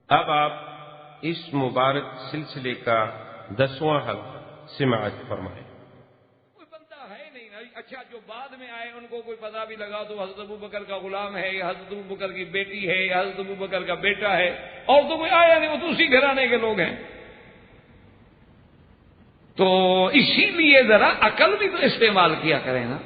اب آپ اس مبارک سلسلے کا 10واں حلقہ سماعت فرمائیں۔ کوئی بندہ ہے نہیں نا، اچھا جو بعد میں آئے ان کو کوئی پتہ بھی لگا تو حضرت ابوبکر کا غلام ہے یا حضرت ابوبکر کی بیٹی ہے یا حضرت ابوبکر کا بیٹا ہے، اور تو کوئی آیا نہیں، وہ تو اسی گھرانے کے لوگ ہیں۔ تو اسی لیے ذرا عقل بھی تو استعمال کیا کریں نا،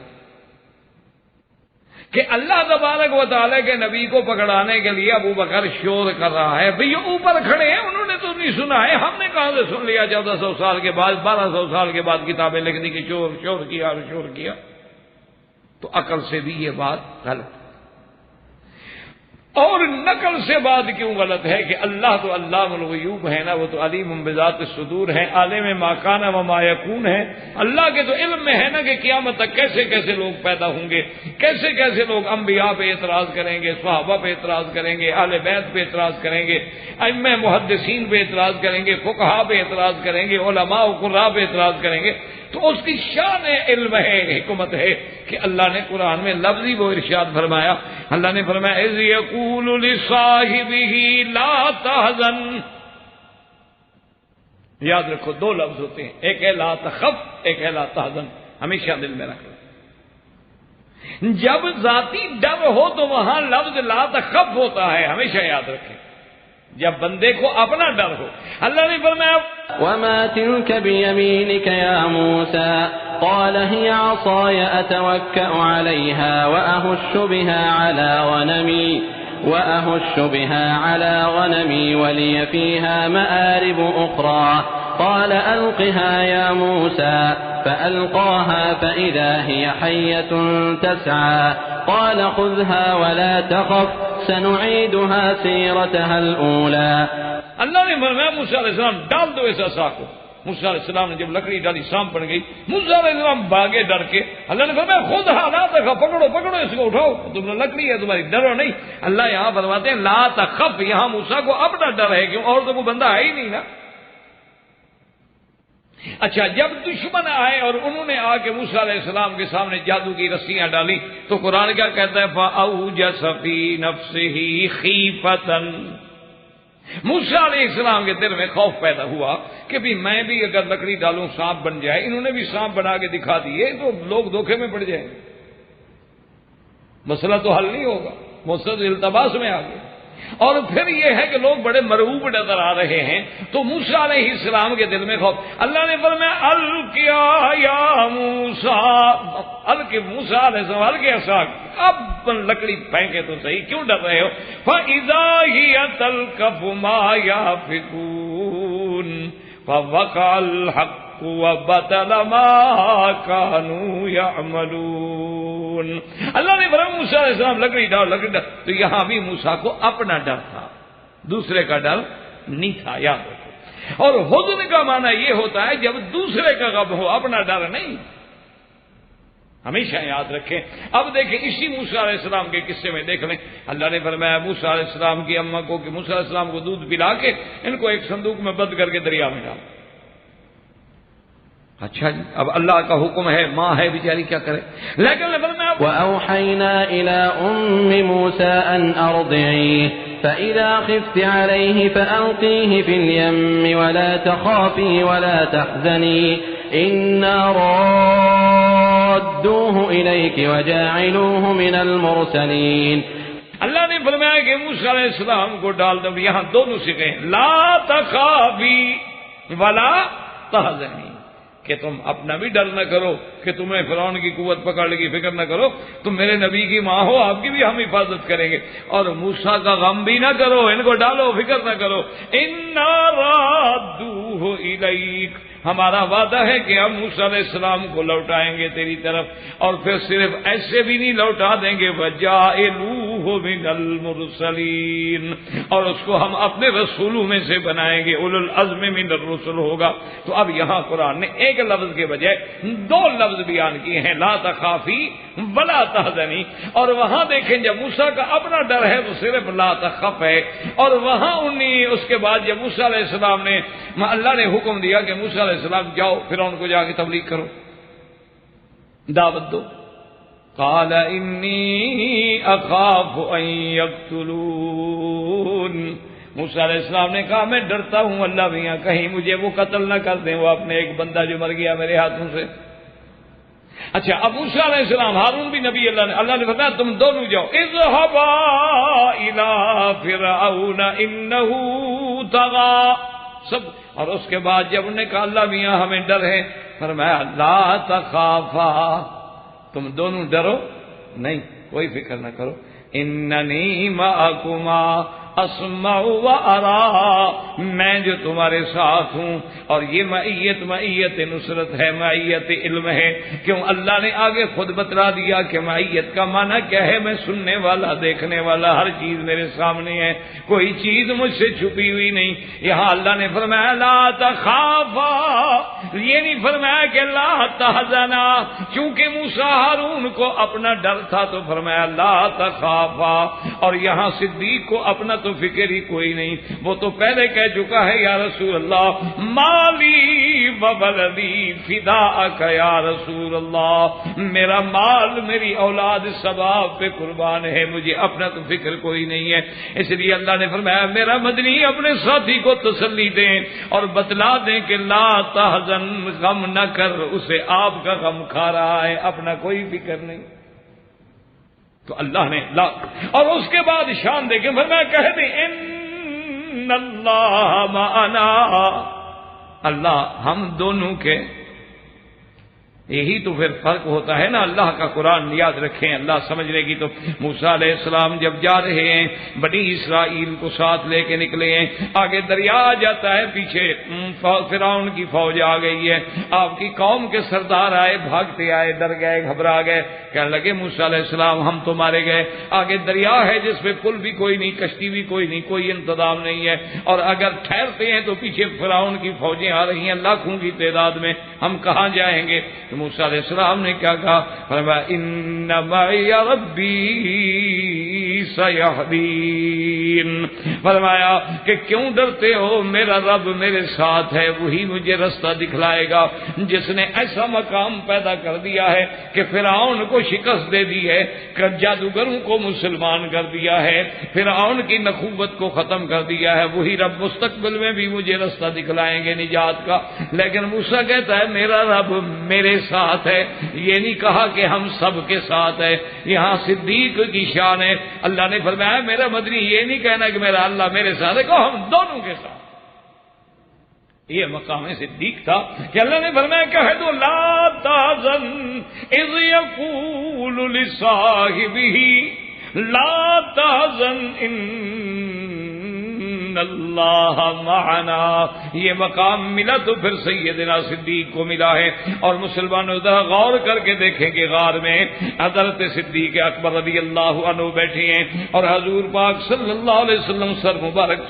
کہ اللہ تبارک و تعالیٰ کے نبی کو پکڑانے کے لیے ابو بکر شور کر رہا ہے، بھئی یہ اوپر کھڑے ہیں، انہوں نے تو نہیں سنا ہے، ہم نے کہاں سے سن لیا 1400 سال کے بعد، 1200 سال کے بعد کتابیں لکھنے کی شور کیا، تو عقل سے بھی یہ بات غلط۔ اور نقل سے بات کیوں غلط ہے کہ اللہ تو علام الغیوب ہے نا، وہ تو علیم بذات الصدور ہے، عالم ما کان و ما یکون ہے۔ اللہ کے تو علم میں ہے نا کہ قیامت تک کیسے کیسے لوگ پیدا ہوں گے، کیسے کیسے لوگ انبیاء پہ اعتراض کریں گے، صحابہ پہ اعتراض کریں گے، اہل بیت پہ اعتراض کریں گے، ائمہ محدثین پہ اعتراض کریں گے، فقہاء پہ اعتراض کریں گے، علماء و قراء پہ اعتراض کریں گے۔ تو اس کی شان علم ہے، حکمت ہے کہ اللہ نے قرآن میں لفظی وہ ارشاد فرمایا، اللہ نے فرمایا اذ یقول لصاحبہ لا تحزن۔ یاد رکھو دو لفظ ہوتے ہیں، ایک ہے لا تخف، ایک ہے لا تحزن، ہمیشہ دل میں رکھو۔ جب ذاتی ڈر ہو تو وہاں لفظ لا تخف ہوتا ہے، ہمیشہ یاد رکھیں، جب بندے کو اپنا ڈر ہو۔ اللہ نے فرمایا وما تلك بيمينك يا موسى قال هي عصاي أتوكأ عليها وأهش بها على غنمي ولي فيها مآرب أخرى قال ألقها يا موسى فألقاها فإذا هي حية تسعى قال خذها ولا تخف سنعيدها سيرتها الأولى۔ اللہ نے فرمایا موسیٰ علیہ السلام ڈال دو اس عصا کو۔ موسیٰ علیہ السلام نے جب لکڑی ڈالی سام پڑ گئی، موسیٰ علیہ السلام بھاگے ڈر کے، اللہ نے فرمایا خود لا تخف، پکڑو اس کو، اٹھاؤ، تم نے لکڑی ہے تمہاری، ڈرو نہیں۔ اللہ یہاں فرماتے ہیں لا تخف، یہاں موسیٰ کو اپنا ڈر ہے، کیوں؟ اور تو کوئی بندہ ہے ہی نہیں نا۔ اچھا جب دشمن آئے اور انہوں نے آ کے موسیٰ علیہ السلام کے سامنے جادو کی رسیاں ڈالی تو قرآن کیا کہتا ہے فَأَوْجَسَ فِي نَفْسِهِ خِيفَةً، موسیٰ علیہ السلام کے دل میں خوف پیدا ہوا کہ بھی میں بھی اگر لکڑی ڈالوں سانپ بن جائے، انہوں نے بھی سانپ بنا کے دکھا دیے تو لوگ دھوکے میں پڑ جائیں، مسئلہ تو حل نہیں ہوگا، مسئلہ التباس میں آ گیا۔ اور پھر یہ ہے کہ لوگ بڑے مرعوب نظر آ رہے ہیں، تو موسیٰ علیہ السلام کے دل میں خوف۔ اللہ نے فرمایا القیا یا موسیٰ، موسیٰ علیہ السلام القیا عصاک، اب لکڑی پھینکے تو صحیح، کیوں ڈر رہے ہو؟ فَإِذَا هِيَ تَلْقَفُ مَا يَأْفِكُونَ فَوَقَعَ الْحَقُّ وَبَطَلَ مَا كَانُوا يَعْمَلُونَ۔ اللہ نے فرمایا موسیٰ علیہ السلام لکڑی ڈال، تو یہاں بھی موسیٰ کو اپنا ڈر تھا، دوسرے کا ڈر نہیں تھا، یاد رکھو۔ اور حزن کا معنی یہ ہوتا ہے جب دوسرے کا غم ہو، اپنا ڈر نہیں، ہمیشہ یاد رکھیں۔ اب دیکھیں اسی موسیٰ علیہ السلام کے قصے میں دیکھ لیں، اللہ نے فرمایا موسیٰ علیہ السلام کی اماں کو کہ موسیٰ علیہ السلام کو دودھ پلا کے ان کو ایک صندوق میں بند کر کے دریا میں ڈال۔ اچھا جی، اب اللہ کا حکم ہے، ماں ہے بیچاری کیا کرے، لیکن وَأَوْحَيْنَا إِلَىٰ أُمِّ مُوسَىٰ أَنْ أَرْضِعِيهِ فَإِذَا خِفْتِ عَلَيْهِ فَأَلْقِيهِ فِي الْيَمِّ وَلَا تَخَافِي وَلَا تَحْزَنِي إِنَّا رَادُّوهُ إِلَيْكِ وَجَاعِلُوهُ مِنَ الْمُرْسَلِينَ۔ اللہ نے فرمایا کہ موسیٰ علیہ السلام کو ڈال دو، یہاں دونوں سکھے لا تخافی ولا تحزنی، کہ تم اپنا بھی ڈر نہ کرو کہ تمہیں فرعون کی قوت پکڑ لے گی، فکر نہ کرو، تم میرے نبی کی ماں ہو، آپ کی بھی ہم حفاظت کریں گے، اور موسیٰ کا غم بھی نہ کرو، ان کو ڈالو، فکر نہ کرو، اِنَّا رَادُّوهُ إِلَيْكَ، ہمارا وعدہ ہے کہ ہم موسیٰ علیہ السلام کو لوٹائیں گے تیری طرف، اور پھر صرف ایسے بھی نہیں لوٹا دیں گے، وَجَاعِلُوهُ مِنَ الْمُرْسَلِينَ، اور اس کو ہم اپنے رسولوں میں سے بنائیں گے، اولو العزم من الرسل ہوگا۔ تو اب یہاں قرآن نے ایک لفظ کے بجائے دو لفظ بیان کیے ہیں، لا تخافی ولا تحزنی، اور وہاں دیکھیں جب موسیٰ کا اپنا ڈر ہے تو صرف لا تخف ہے، اور وہاں اس کے بعد جب موسیٰ علیہ السلام نے، اللہ نے حکم دیا کہ موسیٰ علیہ السلام جاؤ فرعون کو جا کے تبلیغ کرو، دعوت دو، قال انی اخاف ان یقتلون، موسیٰ علیہ السلام نے کہا میں ڈرتا ہوں اللہ میاں کہیں مجھے وہ قتل نہ کر دیں، وہ اپنے ایک بندہ جو مر گیا میرے ہاتھوں سے۔ اچھا اب موسیٰ علیہ السلام، ہارون بھی نبی اللہ نے فرمایا تم دونوں جاؤ، اذهبا الى فرعون انه طغى، سب۔ اور اس کے بعد جب انہوں نے کہا اللہ میاں ہمیں ڈر ہے، فرمایا لا تخافا، تم دونوں ڈرو نہیں، کوئی فکر نہ کرو، اننی معکما اسمع و ارا، میں جو تمہارے ساتھ ہوں۔ اور یہ معیت نصرت ہے، معیت علم ہے، کیوں اللہ نے آگے خود بتلا دیا کہ معیت کا معنی کیا ہے، میں سننے والا دیکھنے والا، ہر چیز میرے سامنے ہے، کوئی چیز مجھ سے چھپی ہوئی نہیں۔ یہاں اللہ نے فرمایا لا تخافا، یہ نہیں فرمایا کہ لا تحزنا، چونکہ موسیٰ ہارون کو اپنا ڈر تھا تو فرمایا لا تخافا، اور یہاں صدیق کو اپنا تو فکر ہی کوئی نہیں، وہ تو پہلے کہہ چکا ہے یا رسول اللہ مالی وولدی فداءک یا رسول اللہ، میرا مال میری اولاد ثواب پہ قربان ہے، مجھے اپنا تو فکر کوئی نہیں ہے۔ اس لیے اللہ نے فرمایا میرا مدنی اپنے ساتھی کو تسلی دیں اور بتلا دیں کہ لا تحزن، غم نہ کر، اسے آپ کا غم کھا رہا ہے، اپنا کوئی فکر نہیں۔ تو اللہ نے لا، اور اس کے بعد شان دے کے فرمایا کہہ دیں ان اللہ معنا، اللہ ہم دونوں کے، یہی تو پھر فرق ہوتا ہے نا، اللہ کا قرآن یاد رکھیں، اللہ سمجھنے کی۔ تو موسیٰ علیہ السلام جب جا رہے ہیں، بنی اسرائیل کو ساتھ لے کے نکلے ہیں، آگے دریا آ جاتا ہے، پیچھے فرعون کی فوج آ گئی ہے، آپ کی قوم کے سردار آئے، بھاگتے آئے، ڈر گئے، گھبرا گئے، کہنے لگے موسیٰ علیہ السلام ہم تو مارے گئے، آگے دریا ہے جس پہ پل بھی کوئی نہیں، کشتی بھی کوئی نہیں، کوئی انتظام نہیں ہے، اور اگر ٹھہرتے ہیں تو پیچھے فرعون کی فوجیں آ رہی ہیں لاکھوں کی تعداد میں، ہم کہاں جائیں گے؟ تو موسیٰ علیہ السلام نے کیا کہا؟ فرمایا ان معی ربی سیہدین، فرمایا کہ کیوں ڈرتے ہو، میرا رب میرے ساتھ ہے، وہی مجھے رستہ دکھلائے گا، جس نے ایسا مقام پیدا کر دیا ہے کہ فرعون کو شکست دے دی ہے، کہ جادوگروں کو مسلمان کر دیا ہے، فرعون کی نخوت کو ختم کر دیا ہے، وہی رب مستقبل میں بھی مجھے رستہ دکھلائیں گے نجات کا۔ لیکن موسیٰ کہتا ہے میرا رب میرے ساتھ ہے، یہ نہیں کہا کہ ہم سب کے ساتھ ہے، یہاں صدیق کی شان ہے۔ اللہ نے فرمایا میرا مدنی یہ نہیں کہنا کہ میرا اللہ میرے ساتھ ہے، کہو ہم دونوں کے ساتھ۔ یہ مقام صدیق تھا کہ اللہ نے فرمایا کہہ دو لا تحزن اذ یقول لصاحبہ لا تحزن اللہ معنا، یہ مقام ملا تو پھر سیدنا صدیق کو ملا ہے۔ اور مسلمانوں ذرا غور کر کے دیکھیں کہ غار میں حضرت صدیق اکبر رضی اللہ عنہ بیٹھے ہیں اور حضور پاک صلی اللہ علیہ وسلم سر مبارک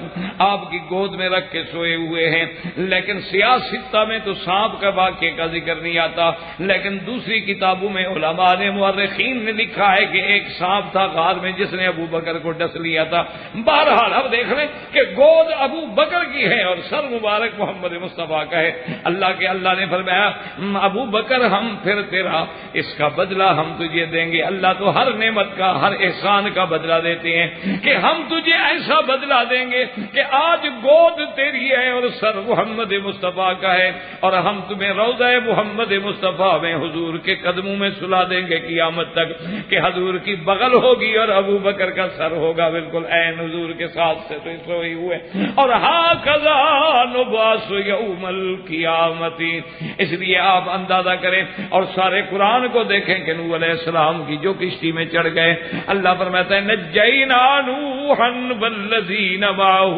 آپ کی گود میں رکھ کے سوئے ہوئے ہیں، لیکن سیاستہ میں تو سانپ کا واقعے کا ذکر نہیں آتا، لیکن دوسری کتابوں میں علماء نے مورخین نے لکھا ہے کہ ایک سانپ تھا غار میں جس نے ابو بکر کو ڈس لیا تھا۔ بہرحال اب دیکھ لیں کہ گود ابو بکر کی ہے اور سر مبارک محمد مصطفیٰ کا ہے۔ اللہ نے فرمایا ابو بکر ہم پھر تیرا اس کا بدلہ ہم تجھے دیں گے۔ اللہ تو ہر نعمت کا ہر احسان کا بدلہ دیتے ہیں کہ ہم تجھے ایسا بدلہ دیں گے کہ آج گود تیری ہے اور سر محمد مصطفیٰ کا ہے، اور ہم تمہیں روضہ محمد مصطفیٰ میں حضور کے قدموں میں سلا دیں گے قیامت تک، کہ حضور کی بغل ہوگی اور ابو بکر کا سر ہوگا بالکل عین حضور کے ساتھ سے تو سوئی ہوئے۔ اور ہاکذا نبعث یوم القیامت، اس لیے آپ اندازہ کریں اور سارے قرآن کو دیکھیں کہ نوح علیہ السلام کی جو کشتی میں چڑھ گئے، اللہ فرماتا ہے نجینا نوحا والذین معہ،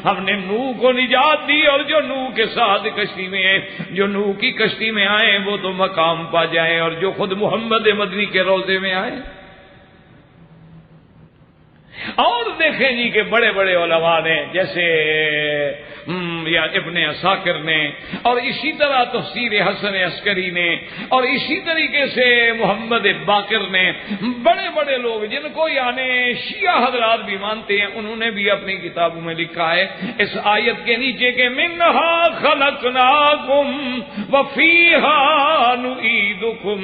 ہم نے نوح کو نجات دی اور جو نوح کے ساتھ کشتی میں ہیں، جو نوح کی کشتی میں آئے وہ تو مقام پا جائیں، اور جو خود محمد مدنی کے روضے میں آئے۔ اور دیکھیں جی کہ بڑے بڑے علماء نے جیسے یا ابن عساکر نے، اور اسی طرح تفسیر حسن عسکری نے، اور اسی طریقے سے محمد باقر نے، بڑے بڑے لوگ جن کو یعنی شیعہ حضرات بھی مانتے ہیں، انہوں نے بھی اپنی کتابوں میں لکھا ہے اس آیت کے نیچے کہ منہا خلقناکم وفیہا نعیدکم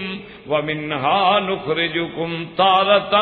ومنہا نخرجکم تارۃ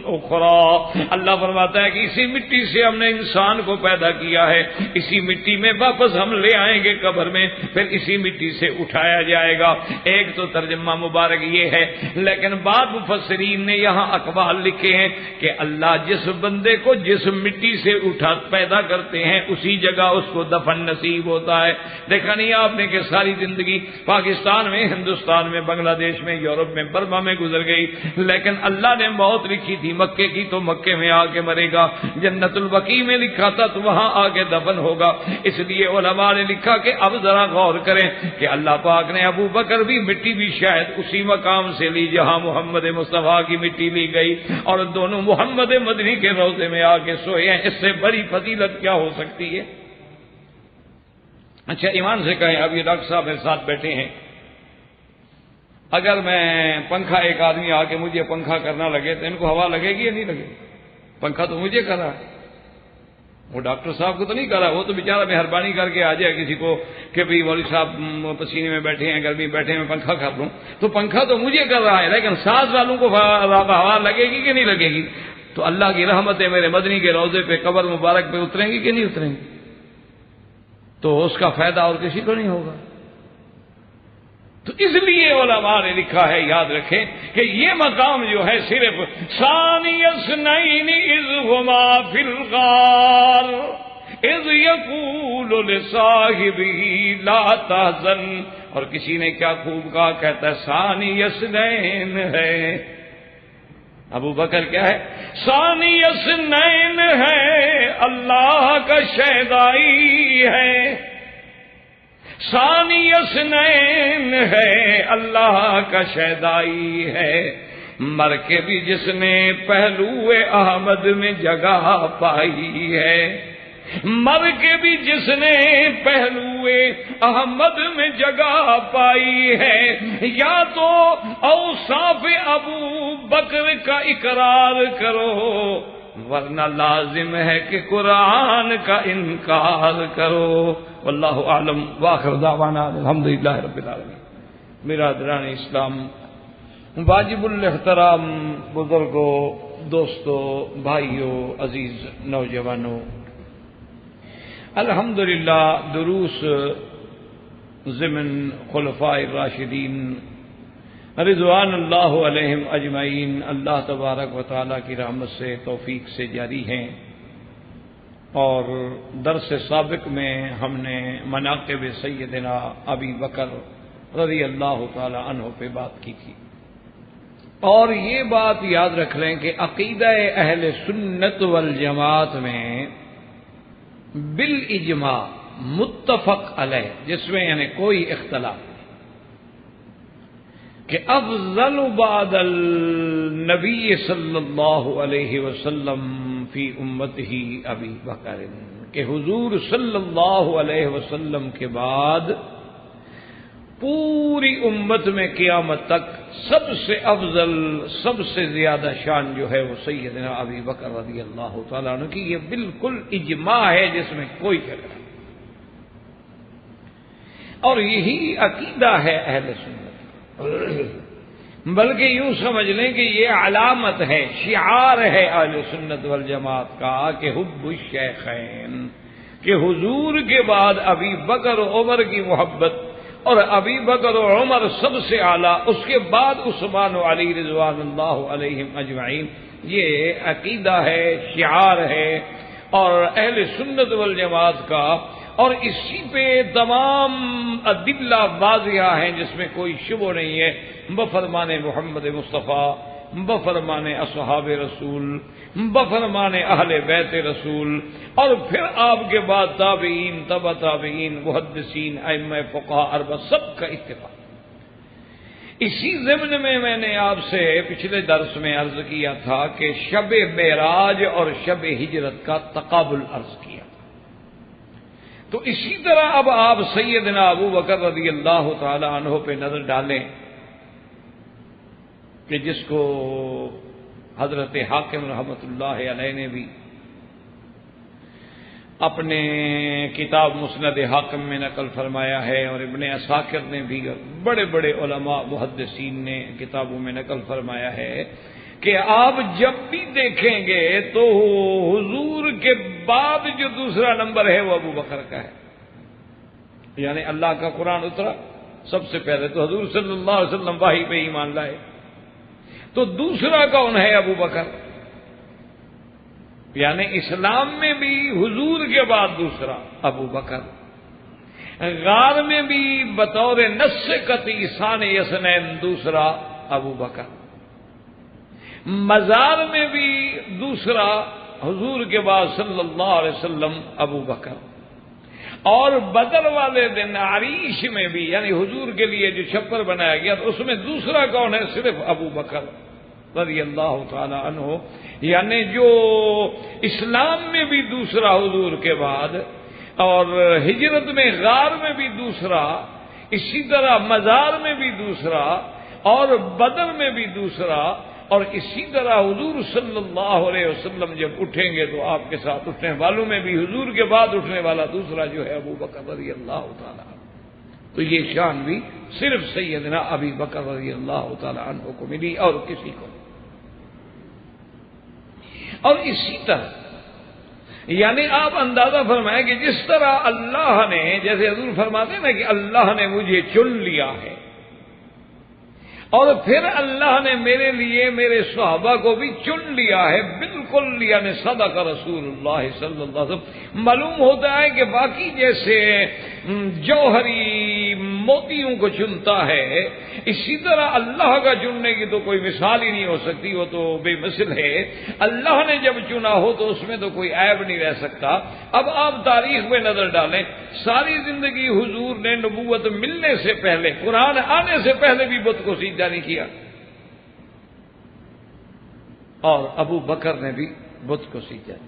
اخرى. اللہ فرماتا ہے کہ اسی مٹی سے ہم نے انسان کو پیدا کیا ہے, اسی مٹی میں واپس ہم لے آئیں گے قبر میں, پھر اسی مٹی سے اٹھایا جائے گا. ایک تو ترجمہ مبارک یہ ہے, لیکن بعض مفسرین نے یہاں اقوال لکھے ہیں کہ اللہ جس بندے کو جس مٹی سے اٹھا پیدا کرتے ہیں اسی جگہ اس کو دفن نصیب ہوتا ہے. دیکھا نہیں آپ نے کہ ساری زندگی پاکستان میں, ہندوستان میں, بنگلہ دیش میں, یورپ میں, برما میں گزر گئی, لیکن اللہ نے موت لکھی تھی مکے کی تو مکے میں آ کے مرے گا, جنت البقیع میں لکھا تھا تو وہاں آ کے دفن ہوگا. اس لیے علماء نے لکھا کہ اب ذرا غور کریں کہ اللہ پاک نے ابو بکر بھی مٹی بھی شاید اسی مقام سے لی جہاں محمد مصطفیٰ کی مٹی لی گئی, اور دونوں محمد مدنی کے روضے میں آ کے سوئے ہیں. اس سے بڑی فضیلت کیا ہو سکتی ہے؟ اچھا ایمان سے کہیں, اب یہ ڈاکٹر صاحب میرے ساتھ بیٹھے ہیں, اگر میں پنکھا, ایک آدمی آ کے مجھے پنکھا کرنا لگے تو ان کو ہوا لگے گی یا نہیں لگے گی؟ پنکھا تو مجھے کر رہا ہے, وہ ڈاکٹر صاحب کو تو نہیں کر رہا. وہ تو بیچارہ مہربانی کر کے آ جائے کسی کو کہ بھئی مولوی صاحب پسینے میں بیٹھے ہیں, گرمی بیٹھے ہیں, پنکھا کر دوں, تو پنکھا تو مجھے کر رہا ہے, لیکن سانس والوں کو ہوا لگے گی کہ نہیں لگے گی؟ تو اللہ کی رحمتیں میرے مدنی کے روضے پہ, قبر مبارک پہ اتریں گی کہ نہیں اتریں گی؟ تو اس کا فائدہ اور کسی کو نہیں ہوگا. تو اس لیے علماء نے لکھا ہے, یاد رکھیں کہ یہ مقام جو ہے صرف ثانی اثنین اذ ہما فی الغار اذ یقول لصاحبہ لا تحزن, اور کسی نے کیا خوب کہا, کہتا ہے ثانی اثنین ہے. ابو بکر کیا ہے؟ ثانی اثنین ہے, اللہ کا شہدائی ہے. ثانی اثنین ہے, اللہ کا شہدائی ہے. مر کے بھی جس نے پہلو احمد میں جگہ پائی ہے, مر کے بھی جس نے پہلو احمد میں جگہ پائی ہے. یا تو اوصاف ابو بکر کا اقرار کرو, ورنہ لازم ہے کہ قرآن کا انکار کرو. واللہ اعلم واخر دعوانا الحمدللہ رب العالمین. برادران اسلام, واجب الاحترام بزرگوں, دوستوں, بھائیوں, عزیز نوجوانوں, الحمدللہ دروس ضمن خلفاء الراشدین رضوان اللہ علیہم اجمعین اللہ تبارک و تعالیٰ کی رحمت سے, توفیق سے جاری ہیں. اور درس سابق میں ہم نے مناقب سیدنا ابی بکر رضی اللہ تعالی عنہ پہ بات کی تھی, اور یہ بات یاد رکھ لیں کہ عقیدہ اہل سنت والجماعت میں بالاجماع متفق علیہ, جس میں یعنی کوئی اختلاف نہیں, کہ افضل بعد النبی صلی اللہ علیہ وسلم فی امتہ ابی بکر, کہ حضور صلی اللہ علیہ وسلم کے بعد پوری امت میں قیامت تک سب سے افضل, سب سے زیادہ شان جو ہے وہ سیدنا ابی بکر رضی اللہ تعالیٰ عنہ کی. یہ بالکل اجماع ہے جس میں کوئی جھگڑا, اور یہی عقیدہ ہے اہل سنت. بلکہ یوں سمجھ لیں کہ یہ علامت ہے, شعار ہے اہل سنت والجماعت کا کہ حب الشیخین, کہ حضور کے بعد ابی بکر و عمر کی محبت, اور ابی بکر و عمر سب سے اعلیٰ, اس کے بعد عثمان و علی رضوان اللہ علیہم اجمعین. یہ عقیدہ ہے, شعار ہے, اور اہل سنت والجماعت کا, اور اسی پہ تمام ادلہ واضح ہیں جس میں کوئی شبہ نہیں ہے. بفرمان محمد مصطفیٰ, بفرمان اصحاب رسول, بفرمان اہل بیت رسول, اور پھر آپ کے بعد تابعین, تبع تابعین, محدثین, ائمہ فقہاء اربعہ, سب کا اتفاق. اسی ضمن میں نے آپ سے پچھلے درس میں عرض کیا تھا کہ شب معراج اور شب ہجرت کا تقابل عرض کیا. تو اسی طرح اب آپ سیدنا ابو بکر رضی اللہ تعالی عنہ پہ نظر ڈالیں کہ جس کو حضرت حاکم رحمۃ اللہ علیہ نے بھی اپنے کتاب مسند حاکم میں نقل فرمایا ہے, اور ابن عساکر نے بھی, بڑے بڑے علماء محدثین نے کتابوں میں نقل فرمایا ہے کہ آپ جب بھی دیکھیں گے تو حضور کے بعد جو دوسرا نمبر ہے وہ ابو بکر کا ہے. یعنی اللہ کا قرآن اترا سب سے پہلے تو حضور صلی اللہ علیہ وسلم وحی پہ ایمان لائے, تو دوسرا کون ہے؟ ابو بکر. یعنی اسلام میں بھی حضور کے بعد دوسرا ابو بکر, غار میں بھی بطور نص قطعی ثانی اثنین دوسرا ابو بکر, مزار میں بھی دوسرا حضور کے بعد صلی اللہ علیہ وسلم ابو بکر, اور بدر والے دن عریش میں بھی یعنی حضور کے لیے جو چھپر بنایا گیا تو اس میں دوسرا کون ہے؟ صرف ابو بکر رضی اللہ تعالی عنہ. یعنی جو اسلام میں بھی دوسرا حضور کے بعد, اور ہجرت میں غار میں بھی دوسرا, اسی طرح مزار میں بھی دوسرا, اور بدر میں بھی دوسرا, اور اسی طرح حضور صلی اللہ علیہ وسلم جب اٹھیں گے تو آپ کے ساتھ اٹھنے والوں میں بھی حضور کے بعد اٹھنے والا دوسرا جو ہے ابو بکر رضی اللہ تعالی عنہ. تو یہ شان بھی صرف سیدنا ابی بکر رضی اللہ تعالی عنہ کو ملی اور کسی کو. اور اسی طرح یعنی آپ اندازہ فرمائیں کہ جس طرح اللہ نے, جیسے حضور فرماتے ہیں نا کہ اللہ نے مجھے چن لیا ہے, اور پھر اللہ نے میرے لیے میرے صحابہ کو بھی چن لیا ہے بالکل, یعنی صدق رسول اللہ صلی اللہ علیہ وسلم. معلوم ہوتا ہے کہ باقی جیسے جوہری موتیوں کو چنتا ہے, اسی طرح اللہ کا چننے کی تو کوئی مثال ہی نہیں ہو سکتی, وہ تو بے مثل ہے. اللہ نے جب چنا ہو تو اس میں تو کوئی عیب نہیں رہ سکتا. اب آپ تاریخ میں نظر ڈالیں, ساری زندگی حضور نے نبوت ملنے سے پہلے, قرآن آنے سے پہلے بھی بت کو سجدہ نہیں کیا, اور ابو بکر نے بھی بت کو سجدہ نہیں کیا.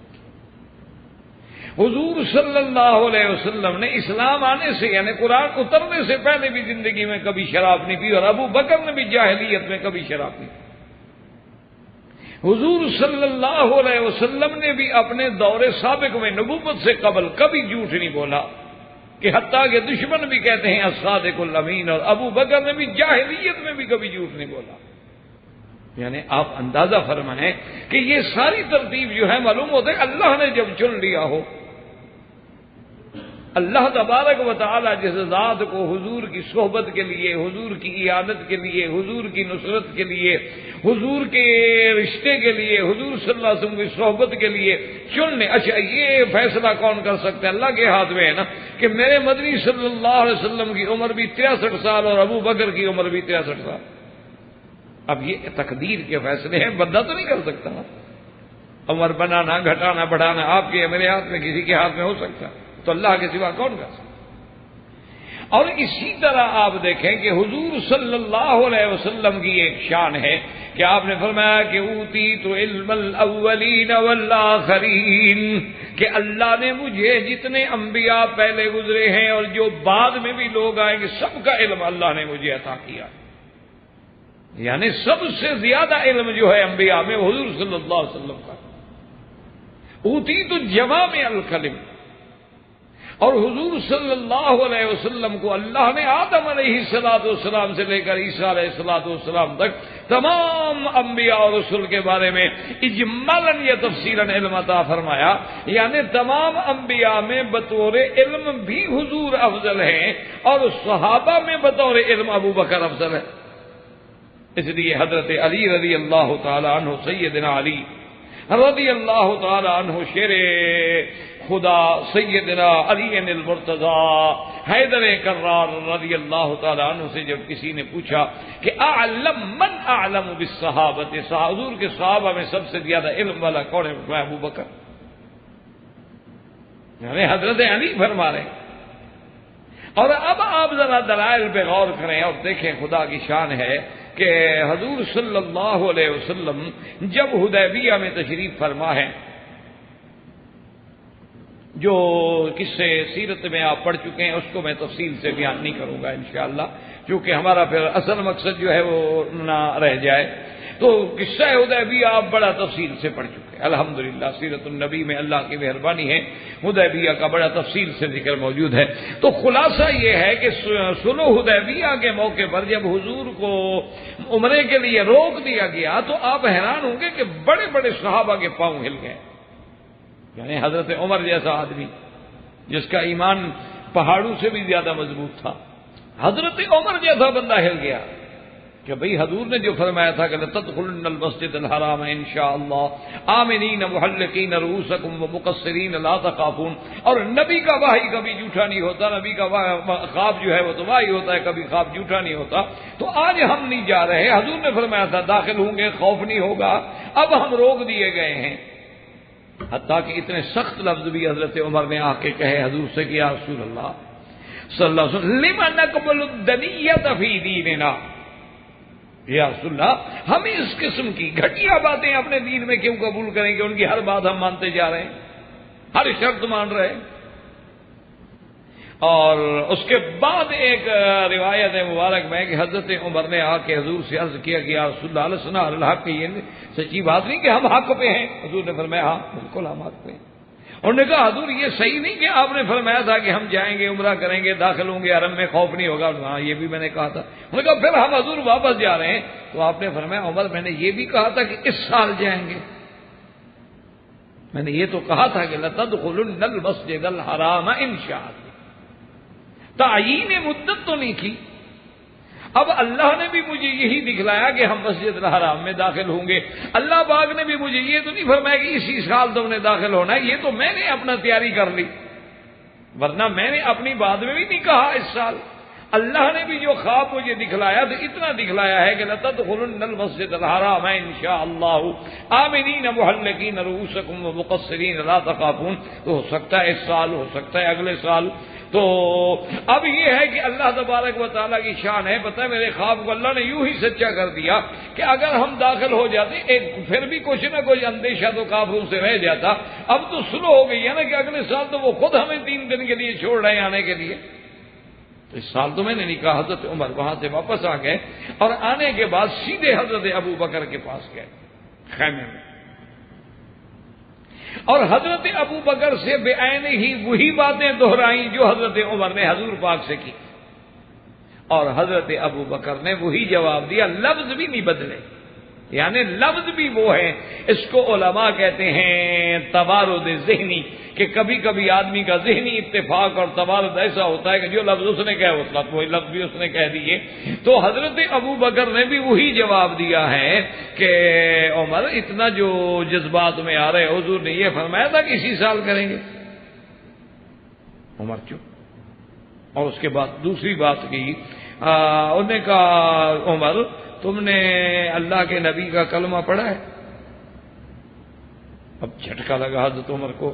حضور صلی اللہ علیہ وسلم نے اسلام آنے سے یعنی قرآن اترنے سے پہلے بھی زندگی میں کبھی شراب نہیں پی, اور ابو بکر نے بھی جاہلیت میں کبھی شراب نہیں پی. حضور صلی اللہ علیہ وسلم نے بھی اپنے دور سابق میں نبوت سے قبل کبھی جھوٹ نہیں بولا, کہ حتیٰ کہ دشمن بھی کہتے ہیں الصادق الامین, اور ابو بکر نے بھی جاہلیت میں بھی کبھی جھوٹ نہیں بولا. یعنی آپ اندازہ فرمائیں کہ یہ ساری ترتیب جو ہے معلوم ہوتا ہے اللہ نے جب چن لیا ہو. اللہ تبارک و تعالی جس ذات کو حضور کی صحبت کے لیے, حضور کی اعانت کے لیے, حضور کی نصرت کے لیے, حضور کے رشتے کے لیے, حضور صلی اللہ علیہ وسلم کی صحبت کے لیے چننے, اچھا یہ فیصلہ کون کر سکتا ہے؟ اللہ کے ہاتھ میں ہے نا, کہ میرے مدنی صلی اللہ علیہ وسلم کی عمر بھی 63 سال اور ابو بکر کی عمر بھی 63 سال. اب یہ تقدیر کے فیصلے ہیں, بندہ تو نہیں کر سکتا نا. عمر بنانا, گھٹانا, بڑھانا آپ کے میرے ہاتھ میں, کسی کے ہاتھ میں ہو سکتا, تو اللہ کے سوا کون کر سکتا. اور اسی طرح آپ دیکھیں کہ حضور صلی اللہ علیہ وسلم کی ایک شان ہے کہ آپ نے فرمایا کہ اوتیت علم الاولین والآخرین, کہ اللہ نے مجھے جتنے انبیاء پہلے گزرے ہیں اور جو بعد میں بھی لوگ آئیں گے سب کا علم اللہ نے مجھے عطا کیا. یعنی سب سے زیادہ علم جو ہے انبیاء میں حضور صلی اللہ علیہ وسلم کا. اوتیت جوامع الکلم, اور حضور صلی اللہ علیہ وسلم کو اللہ نے آدم علیہ السلام سے لے کر عیسیٰ علیہ السلام تک تمام انبیاء اور رسل کے بارے میں اجمالاً یا تفصیلاً علم عطا فرمایا. یعنی تمام انبیاء میں بطور علم بھی حضور افضل ہیں, اور صحابہ میں بطور علم ابو بکر افضل ہے. اس لیے حضرت علی رضی اللہ تعالی عنہ, سیدنا علی رضی اللہ تعالی عنہ شیر خدا سیدنا علی المرتضی حیدر کرار رضی اللہ تعالی عنہ سے جب کسی نے پوچھا کہ اعلم من اعلم بالصحابۃ, حضور کے صحابہ میں سب سے زیادہ علم والا کون ہے؟ میں ابو بکر. یعنی حضرت علی فرما رہے ہیں. اور اب آپ ذرا دلائل پہ غور کریں اور دیکھیں, خدا کی شان ہے کہ حضور صلی اللہ علیہ وسلم جب حدیبیہ میں تشریف فرما ہے, جو قصے سیرت میں آپ پڑھ چکے ہیں اس کو میں تفصیل سے بیان نہیں کروں گا انشاءاللہ, کیونکہ ہمارا پھر اصل مقصد جو ہے وہ نہ رہ جائے. تو قصہ حدیبیہ آپ بڑا تفصیل سے پڑھ چکے ہیں الحمدللہ، سیرت النبی میں اللہ کی مہربانی ہے حدیبیہ کا بڑا تفصیل سے ذکر موجود ہے۔ تو خلاصہ یہ ہے کہ صلح حدیبیہ کے موقع پر جب حضور کو عمرے کے لیے روک دیا گیا تو آپ حیران ہوں گے کہ بڑے بڑے صحابہ کے پاؤں ہل گئے، یعنی حضرت عمر جیسا آدمی جس کا ایمان پہاڑوں سے بھی زیادہ مضبوط تھا، حضرت عمر جیسا بندہ ہل گیا کہ بھئی حضور نے جو فرمایا تھا کہ لَتَدْخُلُنَّ الْمَسْجِدَ الْحَرَامَ إِنْ شَاءَ اللَّهُ آمِنِينَ مُحَلِّقِينَ رُؤُوسَكُمْ وَمُقَصِّرِينَ لَا تَخَافُونَ، اور نبی کا وحی کبھی جھوٹا نہیں ہوتا، نبی کا خواب جو ہے وہ تو وحی ہوتا ہے، کبھی خواب جھوٹا نہیں ہوتا۔ تو آج ہم نہیں جا رہے، حضور نے فرمایا تھا داخل ہوں گے خوف نہیں ہوگا، اب ہم روک دیے گئے ہیں، حتیٰ کہ اتنے سخت لفظ بھی حضرت عمر نے آ کے کہے حضور سے کہ یا رسول اللہ صلی اللہ علیہ وسلم لِمَ نَقْبَلُ الدَّنِيَّةَ فِي دِينِنَا، یا رسول اللہ ہم اس قسم کی گھٹیا باتیں اپنے دین میں کیوں قبول کریں گے؟ ان کی ہر بات ہم مانتے جا رہے ہیں، ہر شرط مان رہے ہیں۔ اور اس کے بعد ایک روایت مبارک میں کہ حضرت عمر نے آ کے حضور سے عرض کیا کہ یا رسول اللہ لسنا علی الحق، یہ سچی بات نہیں کہ ہم حق پہ ہیں؟ حضور نے فرمایا ہاں بالکل ہم حق پہ ہیں۔ انہوں نے کہا حضور یہ صحیح نہیں کہ آپ نے فرمایا تھا کہ ہم جائیں گے عمرہ کریں گے داخل ہوں گے حرم میں خوف نہیں ہوگا؟ ہاں یہ بھی میں نے کہا تھا۔ انہوں نے کہا پھر ہم حضور واپس جا رہے ہیں، تو آپ نے فرمایا عمر میں نے یہ بھی کہا تھا کہ اس سال جائیں گے، میں نے یہ تو کہا تھا کہ لَتَدْخُلُنَّ الْمَسْجِدَ الْحَرَامَ إِنْ شَاءَ اللَّهُ، تعیین مدت تو نہیں کی۔ اب اللہ نے بھی مجھے یہی دکھلایا کہ ہم مسجد الحرام میں داخل ہوں گے، اللہ پاک نے بھی مجھے یہ تو نہیں فرمایا کہ اسی سال تم نے داخل ہونا ہے، یہ تو میں نے اپنا تیاری کر لی، ورنہ میں نے اپنی بات میں بھی نہیں کہا اس سال۔ اللہ نے بھی جو خواب مجھے دکھلایا تو اتنا دکھلایا ہے کہ لَتَدْخُلُنَّ الْمَسْجِدَ الْحَرَامَ إِنْ شَاءَ اللَّهُ آمِنِينَ مُحَلِّقِينَ رُؤُوسَكُمْ وَمُقَصِّرِينَ لَا تَخَافُونَ، تو ہو سکتا ہے اس سال، ہو سکتا ہے اگلے سال۔ تو اب یہ ہے کہ اللہ تبارک و تعالیٰ کی شان ہے، پتہ ہے میرے خواب کو اللہ نے یوں ہی سچا کر دیا کہ اگر ہم داخل ہو جاتے ایک پھر بھی کچھ نہ کچھ اندیشہ تو کافروں سے رہ جاتا، اب تو سلو ہو گئی ہے نا کہ اگلے سال تو وہ خود ہمیں 3 دن کے لیے چھوڑ رہے ہیں آنے کے لیے، تو اس سال تو میں نے نہیں کہا۔ حضرت عمر وہاں سے واپس آ گئے اور آنے کے بعد سیدھے حضرت ابو بکر کے پاس گئے خیمے میں، اور حضرت ابو بکر سے بے عین ہی وہی باتیں دہرائیں جو حضرت عمر نے حضور پاک سے کی، اور حضرت ابو بکر نے وہی جواب دیا، لفظ بھی نہیں بدلے، یعنی لفظ بھی وہ ہے۔ اس کو علماء کہتے ہیں توارد ذہنی، کہ کبھی کبھی آدمی کا ذہنی اتفاق اور توارد ایسا ہوتا ہے کہ جو لفظ اس نے کہا وہی لفظ بھی اس نے کہہ دیے۔ تو حضرت ابو بکر نے بھی وہی جواب دیا ہے کہ عمر اتنا جو جذبات میں آ رہے، حضور نے یہ فرمایا تھا کہ اسی سال کریں گے۔ عمر چپ، اور اس کے بعد دوسری بات کی، انہوں نے کہا عمر تم نے اللہ کے نبی کا کلمہ پڑھا ہے؟ اب جھٹکا لگا حضرت عمر کو،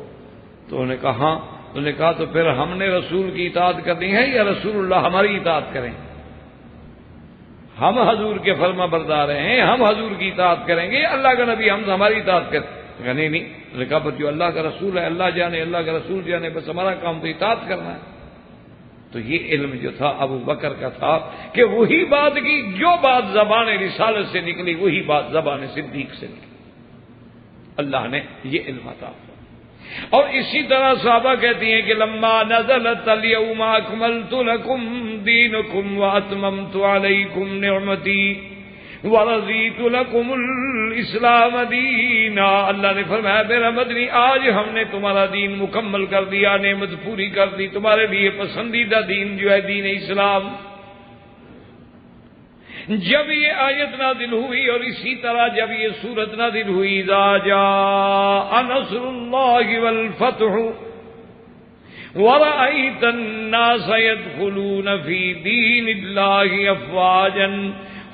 تو انہوں نے کہا ہاں۔ انہوں نے کہا تو پھر ہم نے رسول کی اطاعت کرنی ہے یا رسول اللہ ہماری اطاعت کریں؟ ہم حضور کے فرما بردار ہیں، ہم حضور کی اطاعت کریں گے یا اللہ کا نبی ہم ہماری اطاعت کریں؟ نہیں نہیں، انہوں نے کہا بس جو اللہ کا رسول ہے اللہ جانے، اللہ کا رسول جانے، بس ہمارا کام تو اطاعت کرنا ہے۔ تو یہ علم جو تھا ابو بکر کا تھا کہ وہی بات کی جو بات زبان رسالت سے نکلی وہی بات زبان صدیق سے نکلی، اللہ نے یہ علم عطا کیا۔ اور اسی طرح صحابہ کہتی ہیں کہ لما نزلت الیوم اکملت لکم دینکم واتممت علیکم نعمتی ورضیت لکم الاسلام دینا، اللہ نے فرمایا میرا مدنی آج ہم نے تمہارا دین مکمل کر دیا، نعمت پوری کر دی، تمہارے لیے پسندیدہ دین جو ہے دین اسلام۔ جب یہ آیت نازل ہوئی اور اسی طرح جب یہ سورت نازل ہوئی اذا جاء نصر اللہ والفتح ورأيت الناس يدخلون في دين الله افواجا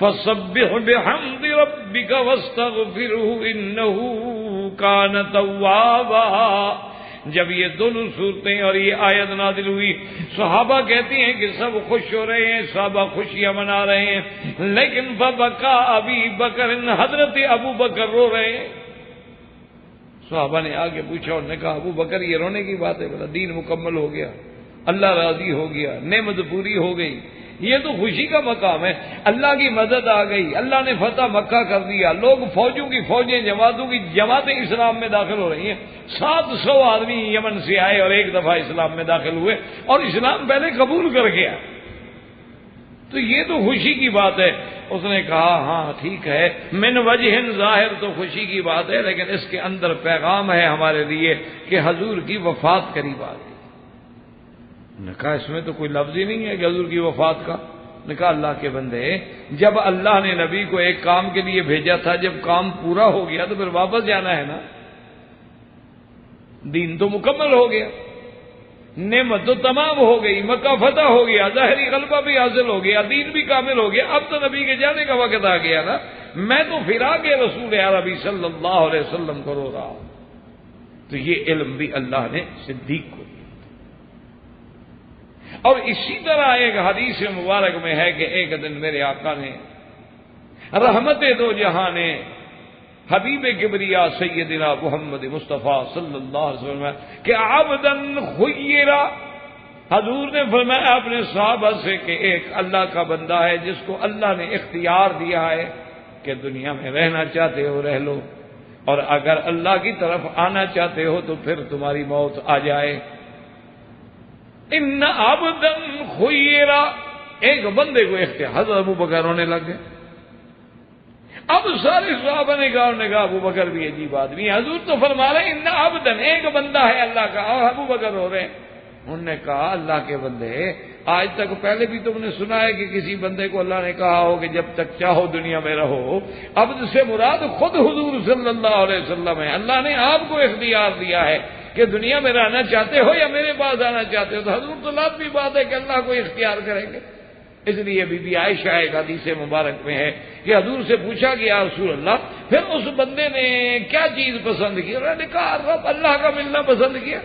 فسبح بحمد ربك واستغفره انه كان توابا۔ جب یہ دونوں صورتیں اور یہ آیت نازل ہوئی صحابہ کہتی ہیں کہ سب خوش ہو رہے ہیں، صحابہ خوشیاں منا رہے ہیں، لیکن فبکا ابی بکر، حضرت ابو بکر رو رہے ہیں۔ صحابہ نے آگے پوچھا، انہوں نے کہا ابو بکر یہ رونے کی بات ہے؟ بولا دین مکمل ہو گیا، اللہ راضی ہو گیا، نعمت پوری ہو گئی، یہ تو خوشی کا مقام ہے. اللہ کی مدد آ گئی, اللہ نے فتح مکہ کر دیا, لوگ فوجوں کی فوجیں, جماعتوں کی جماعتیں اسلام میں داخل ہو رہی ہیں. 700 آدمی یمن سے آئے اور ایک دفعہ اسلام میں داخل ہوئے اور اسلام پہلے قبول کر گیا. تو یہ تو خوشی کی بات ہے. اس نے کہا ہاں ٹھیک ہے, من وجہ ظاہر تو خوشی کی بات ہے, لیکن اس کے اندر پیغام ہے ہمارے لیے کہ حضور کی وفات قریب آ گئی. نے کہا اس میں تو کوئی لفظ ہی نہیں ہے کہ حضور کی وفات کا. نے کہا اللہ کے بندے, جب اللہ نے نبی کو ایک کام کے لیے بھیجا تھا, جب کام پورا ہو گیا تو پھر واپس جانا ہے نا. دین تو مکمل ہو گیا, نعمت تو تمام ہو گئی, مکہ فتح ہو گیا, ظاہری غلبہ بھی حاصل ہو گیا, دین بھی کامل ہو گیا. اب تو نبی کے جانے کا وقت آ گیا نا. میں تو پھرا کے رسول عربی صلی اللہ علیہ وسلم کو رو رہا ہوں. تو یہ علم بھی اللہ نے صدیق کو دیا. اور اسی طرح ایک حدیث مبارک میں ہے کہ ایک دن میرے آقا نے رحمت دو جہاں نے حبیب کبریا سیدنا محمد مصطفیٰ صلی اللہ علیہ وسلم کہ عبدن خیرا, حضور نے فرمایا اپنے صحابہ سے کہ ایک اللہ کا بندہ ہے جس کو اللہ نے اختیار دیا ہے کہ دنیا میں رہنا چاہتے ہو رہ لو, اور اگر اللہ کی طرف آنا چاہتے ہو تو پھر تمہاری موت آ جائے. ان عبدن خیرا, ایک بندے کو اختیار. حضرت ابو بکر رونے لگ گئے. اب سارے صحابہ نے کہا ابو بکر بھی عجیب آدمی ہے. حضور تو فرما رہے ان عبدن, ایک بندہ ہے اللہ کا, اور ابو بکر رو رہے ہیں. انہوں نے کہا اللہ کے بندے, آج تک پہلے بھی تم نے سنا ہے کہ کسی بندے کو اللہ نے کہا ہو کہ جب تک چاہو دنیا میں رہو. عبد سے مراد خود حضور صلی اللہ علیہ وسلم ہے. اللہ نے آپ کو اختیار دیا ہے کہ دنیا میں رہنا چاہتے ہو یا میرے پاس آنا چاہتے ہو. تو حضور تو لازمی بات ہے کہ اللہ کو اختیار کریں گے. اس لیے بی بی عائشہ ایک حدیث مبارک میں ہے کہ حضور سے پوچھا کہ یا رسول اللہ, پھر اس بندے نے کیا چیز پسند کی؟ انہوں نے کہا رب اللہ کا ملنا پسند کیا.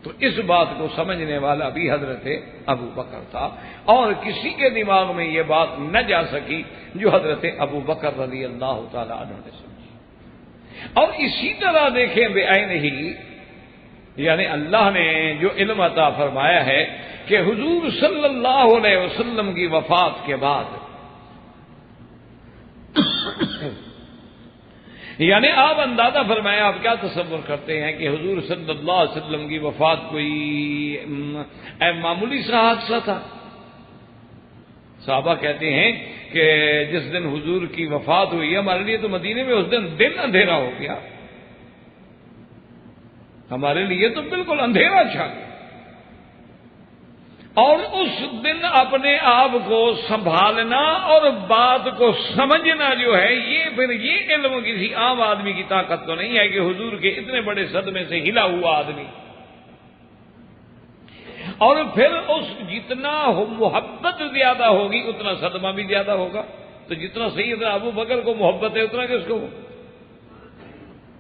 تو اس بات کو سمجھنے والا بھی حضرت ابو بکر تھا, اور کسی کے دماغ میں یہ بات نہ جا سکی جو حضرت ابو بکر رضی اللہ تعالی عنہ نے سمجھی. اور اسی طرح دیکھیں بے عین ہی, یعنی اللہ نے جو علم عطا فرمایا ہے کہ حضور صلی اللہ علیہ وسلم کی وفات کے بعد یعنی آپ اندازہ فرمائیں, آپ کیا تصور کرتے ہیں کہ حضور صلی اللہ علیہ وسلم کی وفات کوئی معمولی سا حادثہ تھا؟ صحابہ کہتے ہیں کہ جس دن حضور کی وفات ہوئی ہمارے لیے تو مدینے میں اس دن اندھیرا ہو گیا. ہمارے لیے تو بالکل اندھیرا چھا گیا. اور اس دن اپنے آپ کو سنبھالنا اور بات کو سمجھنا جو ہے, یہ پھر یہ علم کسی عام آدمی کی طاقت تو نہیں ہے کہ حضور کے اتنے بڑے صدمے سے ہلا ہوا آدمی, اور پھر اس جتنا محبت زیادہ ہوگی اتنا صدمہ بھی زیادہ ہوگا. تو جتنا سیدنا ابو بکر کو محبت ہے اتنا کس کو,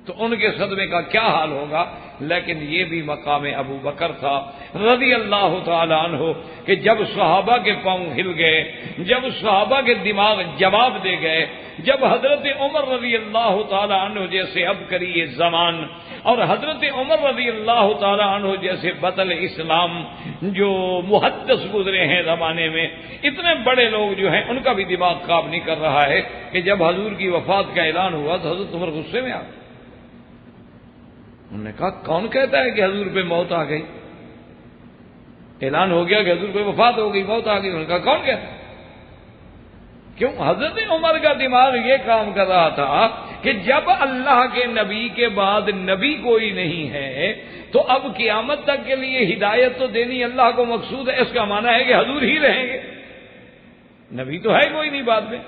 تو ان کے صدمے کا کیا حال ہوگا. لیکن یہ بھی مقام ابو بکر تھا رضی اللہ تعالی عنہ کہ جب صحابہ کے پاؤں ہل گئے, جب صحابہ کے دماغ جواب دے گئے, جب حضرت عمر رضی اللہ تعالی عنہ جیسے اب کریے زمان اور حضرت عمر رضی اللہ تعالی عنہ جیسے بطل اسلام جو محدث گزرے ہیں زمانے میں, اتنے بڑے لوگ جو ہیں ان کا بھی دماغ کام نہیں کر رہا ہے کہ جب حضور کی وفات کا اعلان ہوا تو حضرت عمر غصے میں آ گئے. انہوں نے کہا کون کہتا ہے کہ حضور پہ موت آ گئی؟ اعلان ہو گیا کہ حضور پہ وفات ہو گئی, موت آ گئی. انہوں نے کہا کون کہتا ہے؟ کیوں؟ حضرت عمر کا دماغ یہ کام کر رہا تھا کہ جب اللہ کے نبی کے بعد نبی کوئی نہیں ہے تو اب قیامت تک کے لیے ہدایت تو دینی اللہ کو مقصود ہے. اس کا معنی ہے کہ حضور ہی رہیں گے, نبی تو ہے کوئی نہیں بعد میں.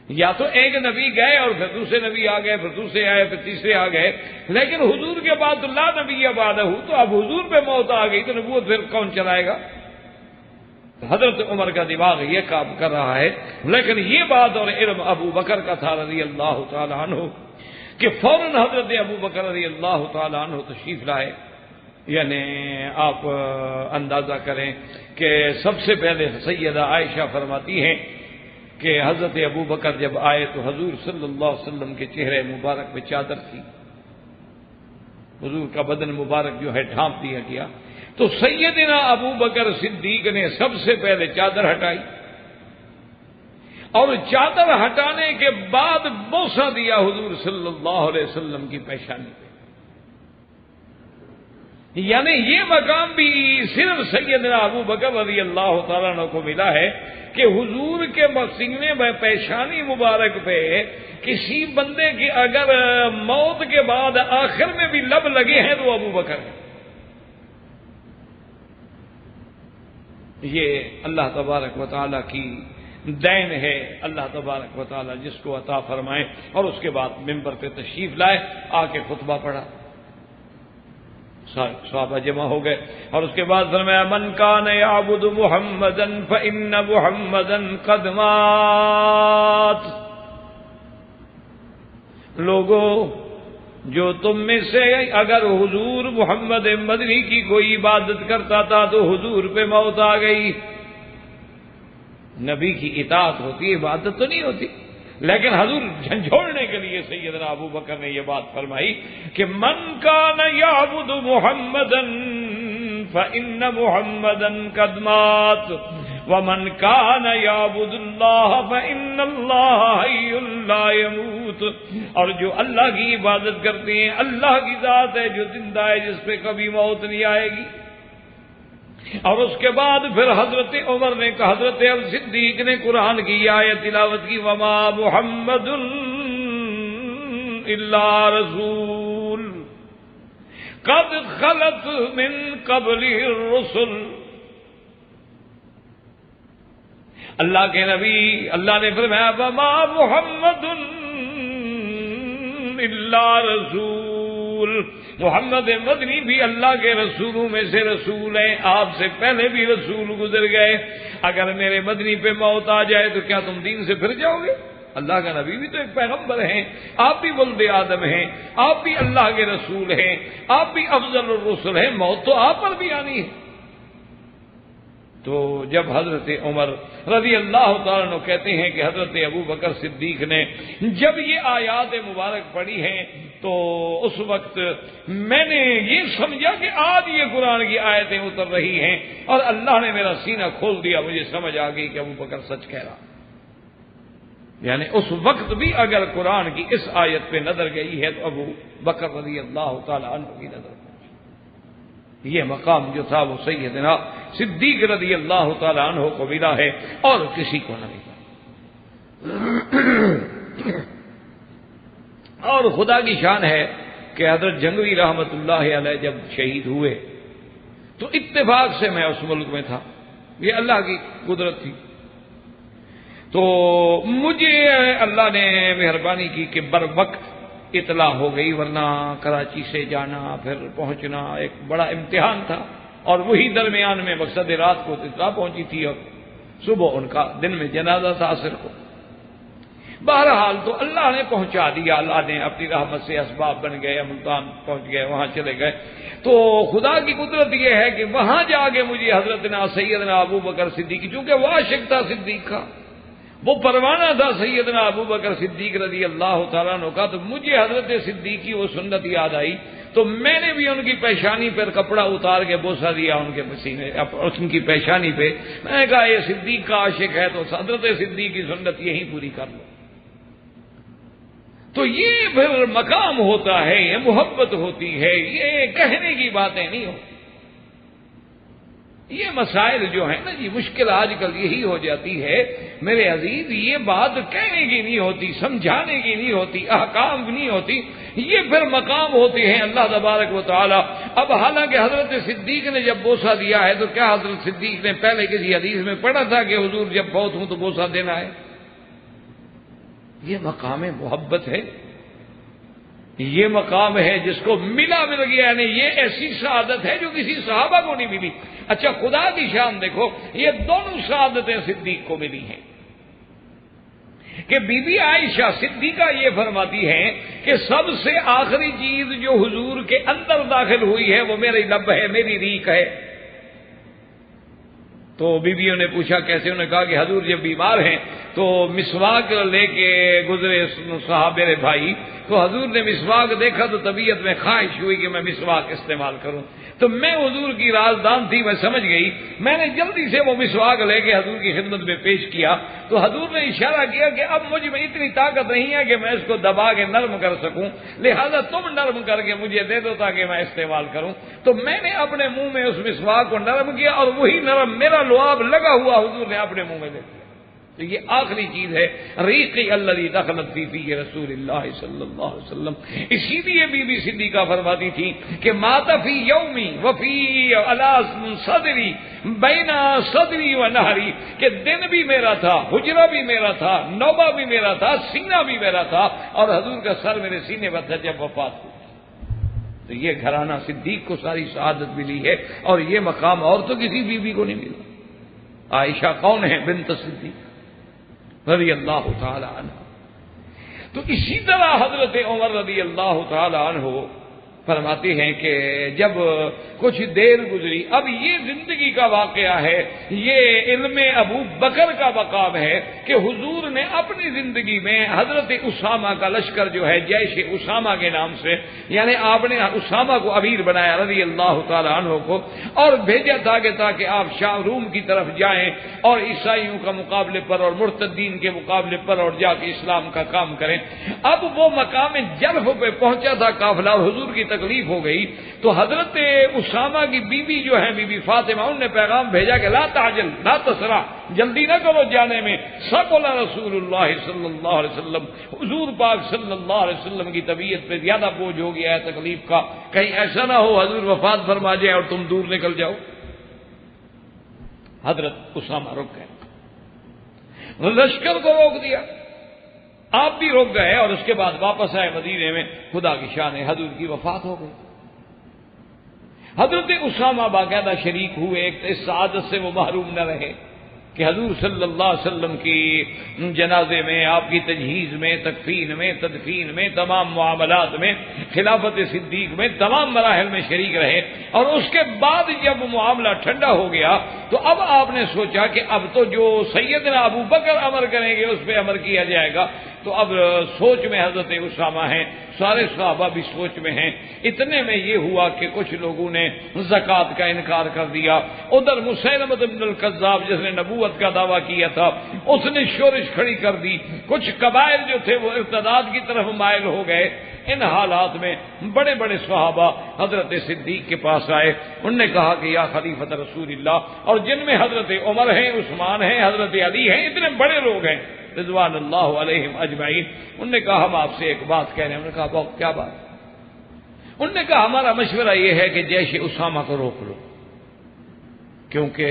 یا تو ایک نبی گئے اور پھر دوسرے نبی آ گئے, پھر دوسرے آئے, پھر تیسرے آ گئے, لیکن حضور کے بعد لا نبی بعدہ, تو اب حضور پہ موت آ گئی تو نبوت پھر کون چلائے گا؟ حضرت عمر کا دماغ یہ کام کر رہا ہے. لیکن یہ بات اور علم ابو بکر کا تھا رضی اللہ تعالی عنہ کہ فوراً حضرت ابو بکر رضی اللہ تعالی عنہ تشریف لائے. یعنی آپ اندازہ کریں کہ سب سے پہلے سیدہ عائشہ فرماتی ہیں کہ حضرت ابو بکر جب آئے تو حضور صلی اللہ علیہ وسلم کے چہرے مبارک پہ چادر تھی, حضور کا بدن مبارک جو ہے ڈھانپ دیا گیا. تو سیدنا ابو بکر صدیق نے سب سے پہلے چادر ہٹائی، اور چادر ہٹانے کے بعد بوسہ دیا حضور صلی اللہ علیہ وسلم کی پیشانی پہ۔ یعنی یہ مقام بھی صرف سیدنا ابو بکر رضی اللہ تعالیٰ عنہ کو ملا ہے کہ حضور کے سینے میں پیشانی مبارک پہ کسی بندے کی اگر موت کے بعد آخر میں بھی لب لگے ہیں تو ابو بکر ہے۔ یہ اللہ تبارک و تعالیٰ کی دین ہے، اللہ تبارک و تعالیٰ جس کو عطا فرمائے۔ اور اس کے بعد ممبر پہ تشریف لائے، آ کے خطبہ پڑھا، صحابہ جمع ہو گئے، اور اس کے بعد فرمایا من کان یعبد محمدا فإن محمدا قد مات۔ لوگوں، جو تم میں سے اگر حضور محمد مدنی کی کوئی عبادت کرتا تھا تو حضور پہ موت آ گئی۔ نبی کی اطاعت ہوتی، عبادت تو نہیں ہوتی، لیکن حضور جھنجھوڑنے کے لیے سیدنا ابو بکر نے یہ بات فرمائی کہ من کان یعبد محمدا فإن محمدا قد مات ومن کان یعبد اللہ فإن اللہ حی لا يموت۔ اور جو اللہ کی عبادت کرتے ہیں، اللہ کی ذات ہے جو زندہ ہے، جس پہ کبھی موت نہیں آئے گی۔ اور اس کے بعد پھر حضرت عمر نے کہا، حضرت ابو صدیق نے قرآن کی آیت تلاوت کی، وما محمد الا رسول قد خلت من قبلہ الرسل۔ اللہ کے نبی، اللہ نے فرمایا وما محمد الا رسول، محمد مدنی بھی اللہ کے رسولوں میں سے رسول ہیں، آپ سے پہلے بھی رسول گزر گئے۔ اگر میرے مدنی پہ موت آ جائے تو کیا تم دین سے پھر جاؤ گے؟ اللہ کا نبی بھی تو ایک پیغمبر ہیں، آپ بھی ولد آدم ہیں، آپ بھی اللہ کے رسول ہیں، آپ بھی افضل الرسل ہیں، موت تو آپ پر بھی آنی ہے۔ تو جب حضرت عمر رضی اللہ تعالیٰ عنہ کہتے ہیں کہ حضرت ابو بکر صدیق نے جب یہ آیات مبارک پڑھی ہیں تو اس وقت میں نے یہ سمجھا کہ آج یہ قرآن کی آیتیں اتر رہی ہیں، اور اللہ نے میرا سینہ کھول دیا، مجھے سمجھ آ گئی کہ ابو بکر سچ کہہ رہا۔ یعنی اس وقت بھی اگر قرآن کی اس آیت پہ نظر گئی ہے تو ابو بکر رضی اللہ تعالیٰ عنہ کی نظر۔ یہ مقام جو تھا وہ سیدنا صدیق رضی اللہ تعالیٰ عنہ کو ملا ہے اور کسی کو نہ ملا۔ اور خدا کی شان ہے کہ حضرت جنگوی رحمت اللہ علیہ جب شہید ہوئے تو اتفاق سے میں اس ملک میں تھا، یہ اللہ کی قدرت تھی۔ تو مجھے اللہ نے مہربانی کی کہ بر وقت اطلاع ہو گئی، ورنہ کراچی سے جانا پھر پہنچنا ایک بڑا امتحان تھا، اور وہی درمیان میں مقصد رات کو اطلاع پہنچی تھی، اور صبح ان کا دن میں جنازہ تھا عصر کو۔ بہرحال تو اللہ نے پہنچا دیا، اللہ نے اپنی رحمت سے اسباب بن گئے، ملتان پہنچ گئے، وہاں چلے گئے۔ تو خدا کی قدرت یہ ہے کہ وہاں جا کے مجھے حضرت سیدنا ابو بکر صدیق، چونکہ وہ عاشق تھا صدیق کا، وہ پروانہ تھا سیدنا ابو بکر صدیق رضی اللہ تعالیٰ عنہ کا، تو مجھے حضرت صدیق کی وہ سنت یاد آئی، تو میں نے بھی ان کی پیشانی پر کپڑا اتار کے بوسہ دیا ان کے پسینے، ان کی پیشانی پہ۔ میں نے کہا یہ صدیق کا عاشق ہے تو حضرت صدیق کی سنت یہی پوری کر لو۔ تو یہ پھر مقام ہوتا ہے، یہ محبت ہوتی ہے، یہ کہنے کی باتیں نہیں ہوتی۔ یہ مسائل جو ہیں نا جی، مشکل آج کل یہی ہو جاتی ہے میرے عزیز، یہ بات کہنے کی نہیں ہوتی، سمجھانے کی نہیں ہوتی، احکام کی نہیں ہوتی، یہ پھر مقام ہوتے ہیں اللہ تبارک و تعالی۔ اب حالانکہ حضرت صدیق نے جب بوسہ دیا ہے تو کیا حضرت صدیق نے پہلے کسی حدیث میں پڑھا تھا کہ حضور جب فوت ہوں تو بوسہ دینا ہے؟ یہ مقام محبت ہے، یہ مقام ہے جس کو مل گیا، یعنی یہ ایسی سعادت ہے جو کسی صحابہ کو نہیں ملی۔ اچھا خدا کی شان دیکھو، یہ دونوں سعادتیں صدیق کو ملی ہیں کہ بی بی عائشہ صدیقہ یہ فرماتی ہیں کہ سب سے آخری چیز جو حضور کے اندر داخل ہوئی ہے وہ میری لب ہے، میری ریق ہے۔ تو بیویوں نے پوچھا کیسے؟ انہوں نے کہا کہ حضور جب بیمار ہیں تو مسواک لے کے گزرے صحابہ میرے بھائی، تو حضور نے مسواک دیکھا تو طبیعت میں خواہش ہوئی کہ میں مسواک استعمال کروں، تو میں حضور کی رازدان تھی، میں سمجھ گئی، میں نے جلدی سے وہ مسواک لے کے حضور کی خدمت میں پیش کیا، تو حضور نے اشارہ کیا کہ اب مجھ میں اتنی طاقت نہیں ہے کہ میں اس کو دبا کے نرم کر سکوں، لہذا تم نرم کر کے مجھے دے دو تاکہ میں استعمال کروں۔ تو میں نے اپنے منہ میں اس مسواک کو نرم کیا اور وہی نرم میرا لعاب لگا ہوا حضور نے اپنے منہ میں دے دیا۔ تو یہ آخری چیز ہے ریقی الذی دخلت فی رسول اللہ صلی اللہ علیہ وسلم۔ اسی لیے بی بی صدیقہ فرماتی تھی کہ مات فی یومی وفی علی صدری بین صدری و نہری، کہ دن بھی میرا تھا، حجرہ بھی میرا تھا، نوبہ بھی میرا تھا، سینہ بھی میرا تھا، اور حضور کا سر میرے سینے پر تھا جب وفات ہوئی۔ تو یہ گھرانہ صدیق کو ساری سعادت ملی ہے، اور یہ مقام اور تو کسی بیوی کو نہیں ملا۔ عائشہ کون ہے؟ بنت صدیق رضی اللہ تعالی عنہ۔ تو اسی طرح حضرت عمر رضی اللہ تعالی عنہ فرماتے ہیں کہ جب کچھ دیر گزری، اب یہ زندگی کا واقعہ ہے، یہ علم ابو بکر کا مقام ہے کہ حضور نے اپنی زندگی میں حضرت اسامہ کا لشکر جو ہے جیش اسامہ کے نام سے، یعنی آپ نے اسامہ کو امیر بنایا رضی اللہ تعالی عنہ کو، اور بھیجا تھا کہ تاکہ آپ شام روم کی طرف جائیں اور عیسائیوں کا مقابلے پر اور مرتدین کے مقابلے پر اور جا کے اسلام کا کام کریں۔ اب وہ مقام جرف پہ پہنچا تھا قافلہ، اور حضور کی تکلیف ہو گئی، تو حضرت اسامہ کی بیوی جو ہے بی بی فاطمہ، انہوں نے پیغام بھیجا کہ لا تعجل لا تسرع، جلدی نہ کرو جانے میں، ثقل رسول اللہ صلی اللہ علیہ وسلم، حضور پاک صلی اللہ علیہ وسلم کی طبیعت پہ زیادہ بوجھ ہو گیا ہے تکلیف کا، کہیں ایسا نہ ہو حضور وفات فرما جائے اور تم دور نکل جاؤ۔ حضرت اسامہ رک گئے، لشکر کو روک دیا، آپ بھی رک گئے، اور اس کے بعد واپس آئے مدینے میں، خدا کی شان ہے حضور کی وفات ہو گئی۔ حضرت اسامہ باقاعدہ شریک ہوئے، ایک اس سعادت سے وہ محروم نہ رہے کہ حضور صلی اللہ علیہ وسلم کی جنازے میں، آپ کی تجہیز میں، تکفین میں، تدفین میں، تمام معاملات میں، خلافت صدیق میں، تمام مراحل میں شریک رہے، اور اس کے بعد جب معاملہ ٹھنڈا ہو گیا تو اب آپ نے سوچا کہ اب تو جو سیدنا ابو بکر امر کریں گے اس پہ امر کیا جائے گا، تو اب سوچ میں حضرت اسامہ ہیں، سارے صحابہ بھی سوچ میں ہیں۔ اتنے میں یہ ہوا کہ کچھ لوگوں نے زکوٰۃ کا انکار کر دیا، ادھر مسیلمہ بن الکذاب جس نے نبوت کا دعویٰ کیا تھا اس نے شورش کھڑی کر دی، کچھ قبائل جو تھے وہ ارتداد کی طرف مائل ہو گئے۔ ان حالات میں بڑے بڑے صحابہ حضرت صدیق کے پاس آئے، انہوں نے کہا کہ یا خلیفۃ رسول اللہ، اور جن میں حضرت عمر ہیں، عثمان ہیں، حضرت علی ہیں، اتنے بڑے لوگ ہیں رضوان اللہ علیہم اجمعین، انہوں نے کہا ہم آپ سے ایک بات کہہ رہے ہیں۔ انہوں نے کہا کیا بات؟ انہوں نے کہا ہمارا مشورہ یہ ہے کہ جیش اسامہ کو روک لو، کیونکہ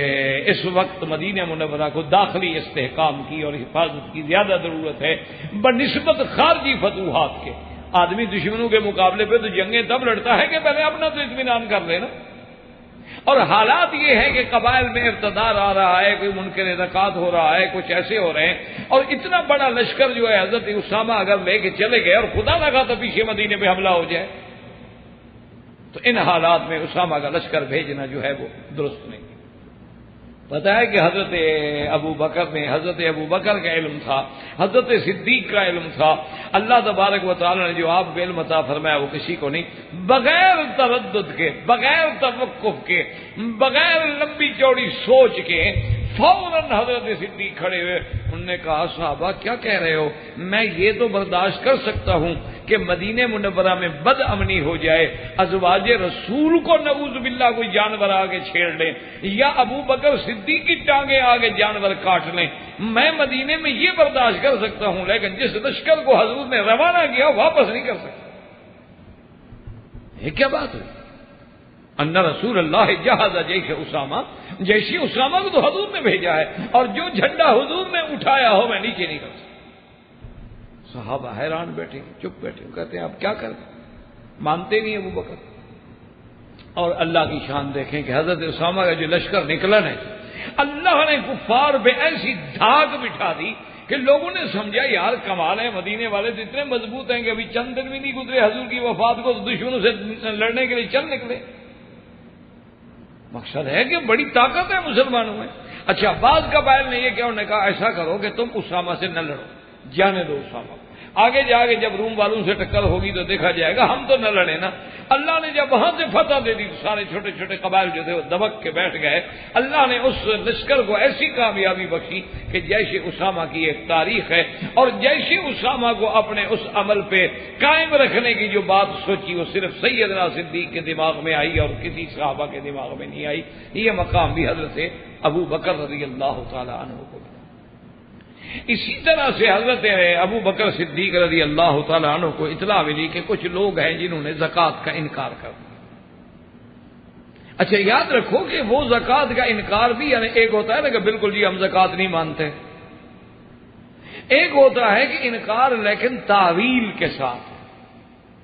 اس وقت مدینہ منورہ کو داخلی استحکام کی اور حفاظت کی زیادہ ضرورت ہے بنسبت خارجی فتوحات کے۔ آدمی دشمنوں کے مقابلے پہ تو جنگیں تب لڑتا ہے کہ پہلے اپنا تو اطمینان کر لینا، اور حالات یہ ہے کہ قبائل میں ارتداد آ رہا ہے، کوئی منکر زکوٰۃ ہو رہا ہے، کچھ ایسے ہو رہے ہیں، اور اتنا بڑا لشکر جو ہے حضرت اسامہ اگر لے کے چلے گئے اور خدا نہ خواستہ پیچھے مدینے پہ حملہ ہو جائے، تو ان حالات میں اسامہ کا لشکر بھیجنا جو ہے وہ درست نہیں۔ پتہ ہے کہ حضرت ابو بکر کا علم تھا، حضرت صدیق کا علم تھا، اللہ تبارک و تعالی نے جو آپ کو علم عطا فرمایا وہ کسی کو نہیں، بغیر تردد کے، بغیر توقف کے، بغیر لمبی چوڑی سوچ کے فوراً حضرت صدیق کھڑے ہوئے، انہوں نے کہا صحابہ کیا کہہ رہے ہو؟ میں یہ تو برداشت کر سکتا ہوں کہ مدینہ منورہ میں بد امنی ہو جائے، ازواج رسول کو نعوذ باللہ کوئی جانور آگے چھیڑ لیں، یا ابو بکر صدیق کی ٹانگیں آگے جانور کاٹ لیں، میں مدینے میں یہ برداشت کر سکتا ہوں، لیکن جس لشکر کو حضور نے روانہ کیا واپس نہیں کر سکتا۔ یہ کیا بات ہوئی؟ ان رسول اللہ جہز جیش اسامہ، جیش اسامہ کو تو حضور نے بھیجا ہے، اور جو جھنڈا حضور نے اٹھایا ہو میں نیچے نہیں کر سکتا۔ صحابہ حیران بیٹھے، چپ بیٹھے، کہتے ہیں آپ کیا کریں، مانتے نہیں ابو بکر۔ اور اللہ کی شان دیکھیں کہ حضرت اسامہ کا جو لشکر نکلا ہے، اللہ نے کفار پہ ایسی دھاک بٹھا دی کہ لوگوں نے سمجھا یار کمال ہے، مدینے والے تو اتنے مضبوط ہیں کہ ابھی چند دن بھی نہیں گزرے حضور کی وفات کو دشمنوں سے لڑنے کے لیے چل نکلے۔ مقصد ہے کہ بڑی طاقت ہے مسلمانوں میں۔ اچھا بعض قبائل نے یہ کیا، انہوں نے کہا ایسا کرو کہ تم اسامہ سے نہ لڑو، جانے دو اسامہ، آگے جا کے جب روم والوں سے ٹکر ہوگی تو دیکھا جائے گا، ہم تو نہ لڑے نا۔ اللہ نے جب وہاں سے فتح دے دی تو سارے چھوٹے چھوٹے قبائل جو تھے وہ دبک کے بیٹھ گئے۔ اللہ نے اس لشکر کو ایسی کامیابی بخشی کہ جیش اسامہ کی ایک تاریخ ہے، اور جیش اسامہ کو اپنے اس عمل پہ قائم رکھنے کی جو بات سوچی وہ صرف سیدنا صدیق کے دماغ میں آئی اور کسی صحابہ کے دماغ میں نہیں آئی۔ یہ مقام بھی حضرت ابو بکر رضی اللہ تعالی عنہ کو۔ اسی طرح سے حضرت ابو بکر صدیق رضی اللہ تعالیٰ عنہ کو اطلاع ملی کہ کچھ لوگ ہیں جنہوں نے زکوٰۃ کا انکار کر دیا۔ اچھا یاد رکھو کہ وہ زکوٰۃ کا انکار بھی یعنی ایک ہوتا ہے نا کہ بالکل جی ہم زکوٰۃ نہیں مانتے، ایک ہوتا ہے کہ انکار لیکن تعویل کے ساتھ،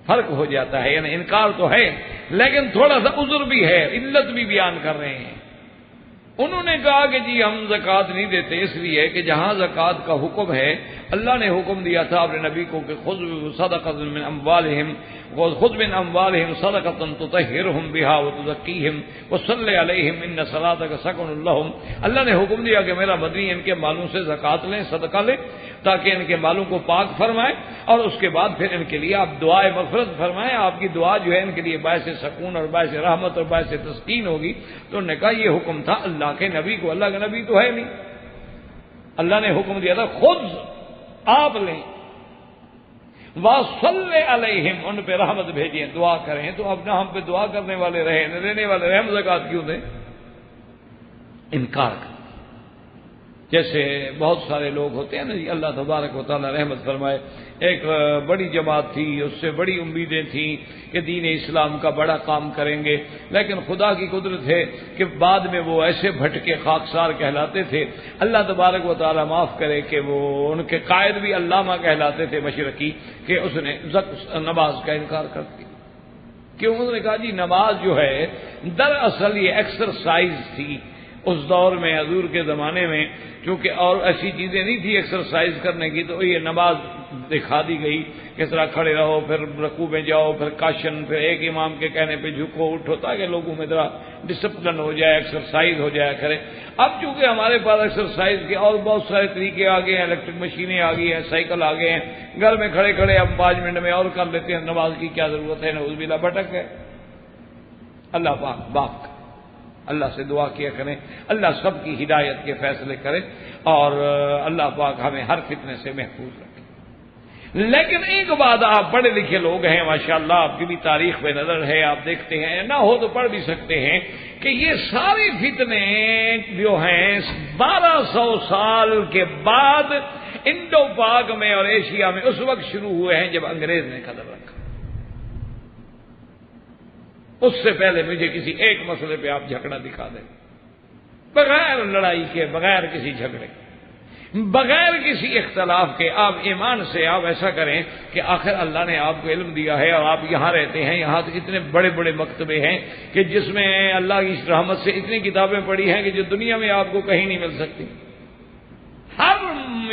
فرق ہو جاتا ہے، یعنی انکار تو ہے لیکن تھوڑا سا عذر بھی ہے، علت بھی بیان کر رہے ہیں۔ انہوں نے کہا کہ جی ہم زکوٰۃ نہیں دیتے اس لیے کہ جہاں زکوٰۃ کا حکم ہے، اللہ نے حکم دیا تھا اپنے نبی کو کہ خذ من اموالہم صدقۃ تطہرہم بہا وتزکیہم وصلی علیہم ان صلاتک سکن لہم۔ اللہ نے حکم دیا کہ میرا مدنی ان کے مالوں سے زکوٰۃ لیں، صدقہ لیں، تاکہ ان کے مالوں کو پاک فرمائیں، اور اس کے بعد پھر ان کے لیے آپ دعائے مغفرت فرمائیں، آپ کی دعا جو ہے ان کے لیے باعث سکون اور باعث رحمت اور باعث تسکین ہوگی۔ تو انہوں نے کہا یہ حکم تھا اللہ کے نبی کو، اللہ کا نبی تو ہے نہیں، اللہ نے حکم دیا تھا خود آپ لیں، وَصَلِّ عَلَيْهِمْ، ان پہ رحمت بھیجیں، دعا کریں۔ تو اب نہ ہم پہ دعا کرنے والے رہے نہ لینے والے رہے، ہم زکوٰۃ کیوں دیں؟ انکار کر، جیسے بہت سارے لوگ ہوتے ہیں نا جی، اللہ تبارک و تعالیٰ رحمت فرمائے، ایک بڑی جماعت تھی، اس سے بڑی امیدیں تھیں کہ دین اسلام کا بڑا کام کریں گے، لیکن خدا کی قدرت ہے کہ بعد میں وہ ایسے بھٹکے خاکسار کہلاتے تھے، اللہ تبارک و تعالیٰ معاف کرے کہ وہ ان کے قائد بھی علامہ کہلاتے تھے مشرقی، کہ اس نے نماز کا انکار کر دیا۔ کیوں؟ انہوں نے کہا جی نماز جو ہے دراصل یہ ایکسرسائز تھی اس دور میں، حضور کے زمانے میں، چونکہ اور ایسی چیزیں نہیں تھی ایکسرسائز کرنے کی، تو یہ نماز دکھا دی گئی، کس طرح کھڑے رہو، پھر رکوع میں جاؤ، پھر کاشن، پھر ایک امام کے کہنے پہ جھکو اٹھو، تاکہ لوگوں میں ذرا ڈسپلن ہو جائے، ایکسرسائز ہو جایا کرے۔ اب چونکہ ہمارے پاس ایکسرسائز کے اور بہت سارے طریقے آ گئے ہیں، الیکٹرک مشینیں آ گئی ہیں، سائیکل آ گئے ہیں، گھر میں کھڑے کھڑے ہم 5 منٹ میں اور کر لیتے ہیں، نماز کی کیا ضرورت ہے؟ نعوذ باللہ، بھٹک گئے۔ اللہ پاک اللہ سے دعا کیا کریں، اللہ سب کی ہدایت کے فیصلے کرے، اور اللہ پاک ہمیں ہر فتنے سے محفوظ رکھے۔ لیکن ایک بات، آپ پڑھے لکھے لوگ ہیں ماشاءاللہ، آپ کی بھی تاریخ میں نظر ہے، آپ دیکھتے ہیں، نہ ہو تو پڑھ بھی سکتے ہیں کہ یہ سارے فتنے جو ہیں 1200 سال کے بعد انڈو پاک میں اور ایشیا میں اس وقت شروع ہوئے ہیں جب انگریز نے قدم رکھا۔ اس سے پہلے مجھے کسی ایک مسئلے پہ آپ جھگڑا دکھا دیں، بغیر لڑائی کے، بغیر کسی جھگڑے کے، بغیر کسی اختلاف کے، آپ ایمان سے آپ ایسا کریں کہ آخر اللہ نے آپ کو علم دیا ہے اور آپ یہاں رہتے ہیں، یہاں تو اتنے بڑے بڑے مکتبے ہیں کہ جس میں اللہ کی رحمت سے اتنی کتابیں پڑھی ہیں کہ جو دنیا میں آپ کو کہیں نہیں مل سکتی، ہر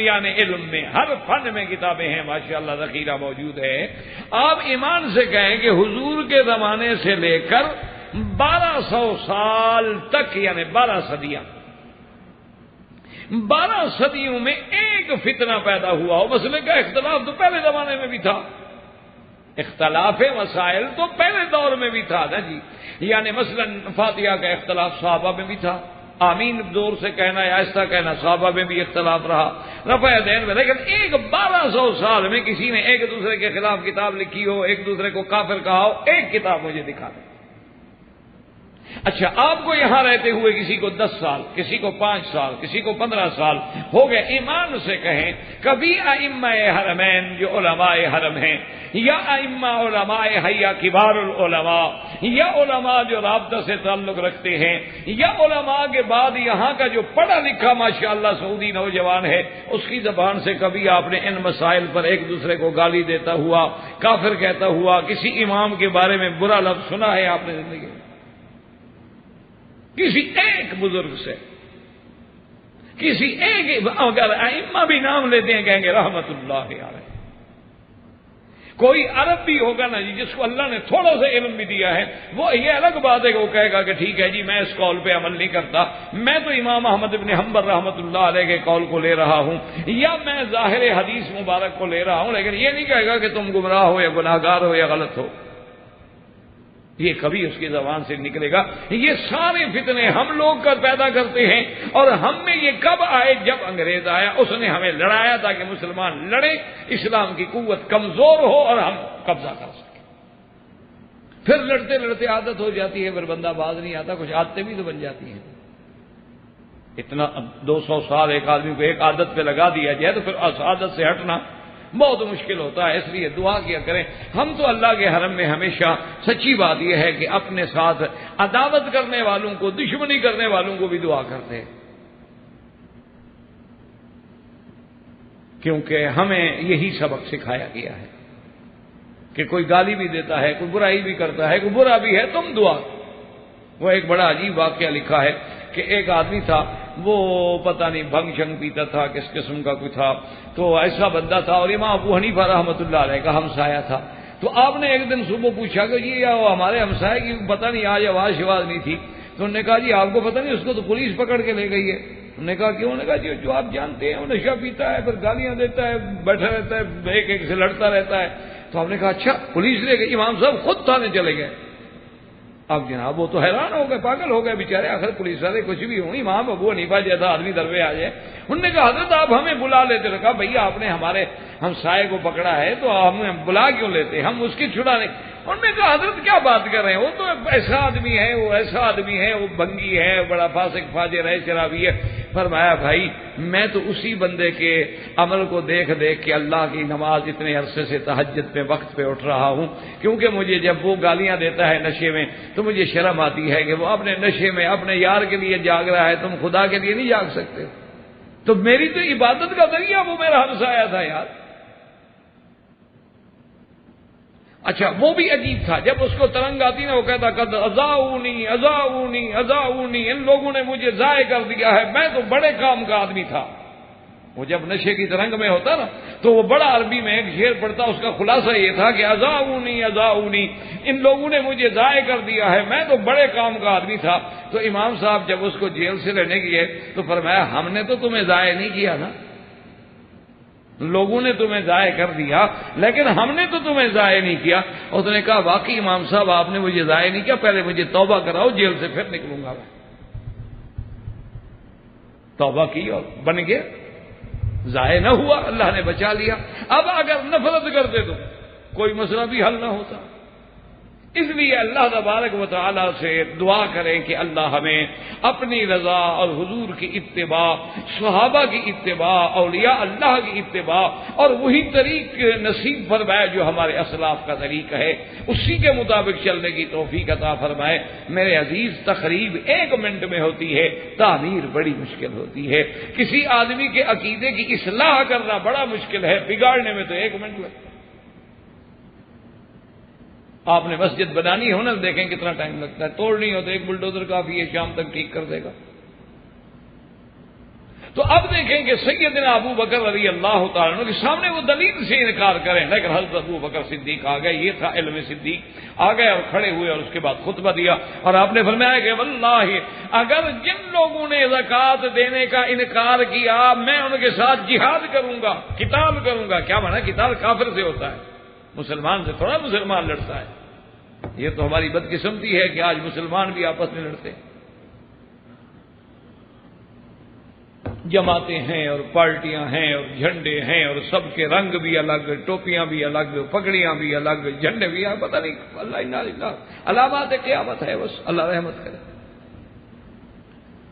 یعنی علم میں، ہر فن میں کتابیں ہیں ماشاءاللہ، ذخیرہ موجود ہے۔ آپ ایمان سے کہیں کہ حضور کے زمانے سے لے کر 1200 سال تک، یعنی 12 صدیاں، 12 صدیوں میں ایک فتنہ پیدا ہوا ہو۔ مسئلے کا اختلاف تو پہلے زمانے میں بھی تھا، اختلاف مسائل تو پہلے دور میں بھی تھا نا جی، یعنی مثلا فاتحہ کا اختلاف صحابہ میں بھی تھا، آمین زور سے کہنا یا آہستہ کہنا صحابہ میں بھی اختلاف رہا، رفع دین میں، لیکن ایک 1200 سال میں کسی نے ایک دوسرے کے خلاف کتاب لکھی ہو، ایک دوسرے کو کافر کہا ہو، ایک کتاب مجھے دکھا دیں۔ اچھا آپ کو یہاں رہتے ہوئے کسی کو 10 سال، کسی کو 5 سال، کسی کو 15 سال ہو گئے، ایمان سے کہیں کبھی ائمہ حرمین جو علماء حرم ہیں، یا ائمہ علماء حیا کبار العلماء، یا علماء جو رابطہ سے تعلق رکھتے ہیں، یا علماء کے بعد یہاں کا جو پڑھا لکھا ماشاءاللہ سعودی نوجوان ہے، اس کی زبان سے کبھی آپ نے ان مسائل پر ایک دوسرے کو گالی دیتا ہوا، کافر کہتا ہوا، کسی امام کے بارے میں برا لفظ سنا ہے آپ نے زندگی میں؟ کسی ایک بزرگ سے، کسی ایک، اگر ائمہ بھی نام لیتے ہیں کہیں گے رحمت اللہ علیہ، کوئی عرب بھی ہوگا نا جی جس کو اللہ نے تھوڑا سا علم بھی دیا ہے، وہ یہ الگ بات ہے کہ وہ کہے گا کہ ٹھیک ہے جی میں اس قول پہ عمل نہیں کرتا، میں تو امام احمد بن حنبل رحمۃ اللہ علیہ کے قول کو لے رہا ہوں، یا میں ظاہر حدیث مبارک کو لے رہا ہوں، لیکن یہ نہیں کہے گا کہ تم گمراہ ہو یا گناہ گار ہو یا غلط ہو، یہ کبھی اس کی زبان سے نکلے گا۔ یہ سارے فتنے ہم لوگ کر پیدا کرتے ہیں، اور ہم میں یہ کب آئے؟ جب انگریز آیا، اس نے ہمیں لڑایا تاکہ مسلمان لڑیں، اسلام کی قوت کمزور ہو اور ہم قبضہ کر سکیں۔ پھر لڑتے لڑتے عادت ہو جاتی ہے، پھر بندہ باز نہیں آتا، کچھ عادتیں بھی تو بن جاتی ہیں۔ اتنا 200 سال ایک آدمی کو ایک عادت پہ لگا دیا جائے تو پھر اس عادت سے ہٹنا بہت مشکل ہوتا ہے، اس لیے دعا کیا کریں۔ ہم تو اللہ کے حرم میں ہمیشہ سچی بات یہ ہے کہ اپنے ساتھ عداوت کرنے والوں کو، دشمنی کرنے والوں کو بھی دعا کرتے ہیں، کیونکہ ہمیں یہی سبق سکھایا گیا ہے کہ کوئی گالی بھی دیتا ہے، کوئی برائی بھی کرتا ہے، کوئی برا بھی ہے، تم دعا۔ وہ ایک بڑا عجیب واقعہ لکھا ہے کہ ایک آدمی تھا، وہ پتہ نہیں بھنگ شنگ پیتا تھا، کس قسم کا کوئی تھا، تو ایسا بندہ تھا، اور امام ابو حنیفہ رحمۃ اللہ علیہ کا ہمسایہ تھا۔ تو آپ نے ایک دن صبح پوچھا کہ جی ہمارے ہمسائے کی پتہ نہیں آج آواز شواز نہیں تھی، تو انہوں نے کہا جی آپ کو پتہ نہیں، اس کو تو پولیس پکڑ کے لے گئی ہے۔ انہوں نے کہا کیوں؟ انہوں نے کہا جی جو آپ جانتے ہیں وہ نشہ پیتا ہے، پھر گالیاں دیتا ہے، بیٹھا رہتا ہے، ایک ایک سے لڑتا رہتا ہے۔ تو ہم نے کہا اچھا پولیس لے گئی؟ امام صاحب خود تھانے چلے گئے۔ اب جناب وہ تو حیران ہو گئے، پاگل ہو گئے بیچارے، آخر پولیس والے کچھ بھی ہوں، امام ابو حنیفہ جیسا آدمی دروے آ جائے۔ انہوں نے کہا حضرت آپ ہمیں بلا لیتے، کہا بھیا آپ نے ہمارے ہمسائے کو پکڑا ہے تو ہمیں بلا کیوں لیتے، ہم اس کی چھڑانے۔ انہوں نے کہا حضرت کیا بات کر رہے ہیں، وہ تو ایسا آدمی ہے، وہ ایسا آدمی ہے، وہ بنگی ہے، بڑا فاسق فاجر ہے، شرابی ہے۔ فرمایا بھائی میں تو اسی بندے کے عمل کو دیکھ دیکھ کے اللہ کی نماز اتنے عرصے سے تہجد پہ وقت پہ اٹھ رہا ہوں، کیونکہ مجھے جب وہ گالیاں دیتا ہے نشے میں تو مجھے شرم آتی ہے کہ وہ اپنے نشے میں اپنے یار کے لیے جاگ رہا ہے، تم خدا کے لیے نہیں جاگ سکتے؟ تو میری تو عبادت کا ذریعہ وہ میرا ہمسایہ تھا یار۔ اچھا وہ بھی عجیب تھا، جب اس کو ترنگ آتی نا وہ کہتا قد اذاؤنی اذاؤنی اذاؤنی، ان لوگوں نے مجھے ضائع کر دیا ہے، میں تو بڑے کام کا آدمی تھا۔ وہ جب نشے کی ترنگ میں ہوتا نا تو وہ بڑا عربی میں ایک شعر پڑھتا، اس کا خلاصہ یہ تھا کہ اذاؤنی اذاؤنی، ان لوگوں نے مجھے ضائع کر دیا ہے، میں تو بڑے کام کا آدمی تھا۔ تو امام صاحب جب اس کو جیل سے لینے گئے تو فرمایا ہم نے تو تمہیں ضائع نہیں کیا نا، لوگوں نے تمہیں ضائع کر دیا لیکن ہم نے تو تمہیں ضائع نہیں کیا۔ اس نے کہا واقعی امام صاحب آپ نے مجھے ضائع نہیں کیا، پہلے مجھے توبہ کراؤ، جیل سے پھر نکلوں گا۔ توبہ کی اور بن گیا، ضائع نہ ہوا، اللہ نے بچا لیا۔ اب اگر نفرت کرتے تو کوئی مسئلہ بھی حل نہ ہوتا۔ اس لیے اللہ تبارک و تعالی سے دعا کریں کہ اللہ ہمیں اپنی رضا اور حضور کی اتباع، صحابہ کی اتباع، اولیاء اللہ کی اتباع اور وہی طریق نصیب فرمائے جو ہمارے اسلاف کا طریقہ ہے، اسی کے مطابق چلنے کی توفیق عطا فرمائے۔ میرے عزیز تقریب 1 منٹ میں ہوتی ہے، تعمیر بڑی مشکل ہوتی ہے۔ کسی آدمی کے عقیدے کی اصلاح کرنا بڑا مشکل ہے، بگاڑنے میں تو 1 منٹ لگتا ہے۔ آپ نے مسجد بنانی ہو نا، دیکھیں کتنا ٹائم لگتا ہے، توڑنی ہو تو 1 بلڈوزر کافی ہے، شام تک ٹھیک کر دے گا۔ تو اب دیکھیں کہ سیدنا ابو بکر رضی اللہ تعالیٰ عنہ کے سامنے وہ دلیل سے انکار کریں، لیکن حضرت ابو بکر صدیق آ گئے، یہ تھا علم صدیق، آ گئے اور کھڑے ہوئے اور اس کے بعد خطبہ دیا، اور آپ نے فرمایا کہ واللہ اگر جن لوگوں نے زکوٰۃ دینے کا انکار کیا میں ان کے ساتھ جہاد کروں گا، قتال کروں گا۔ کیا مانا؟ قتال کافر سے ہوتا ہے، مسلمان سے تھوڑا مسلمان لڑتا ہے۔ یہ تو ہماری بدقسمتی ہے کہ آج مسلمان بھی آپس میں لڑتے ہیں، جماعتیں ہیں اور پارٹیاں ہیں اور جھنڈے ہیں اور سب کے رنگ بھی الگ، ٹوپیاں بھی الگ، پگڑیاں بھی الگ، جھنڈے بھی الگ، پتہ نہیں اللہ علامات قیامت ہے، بس اللہ رحمت کرے،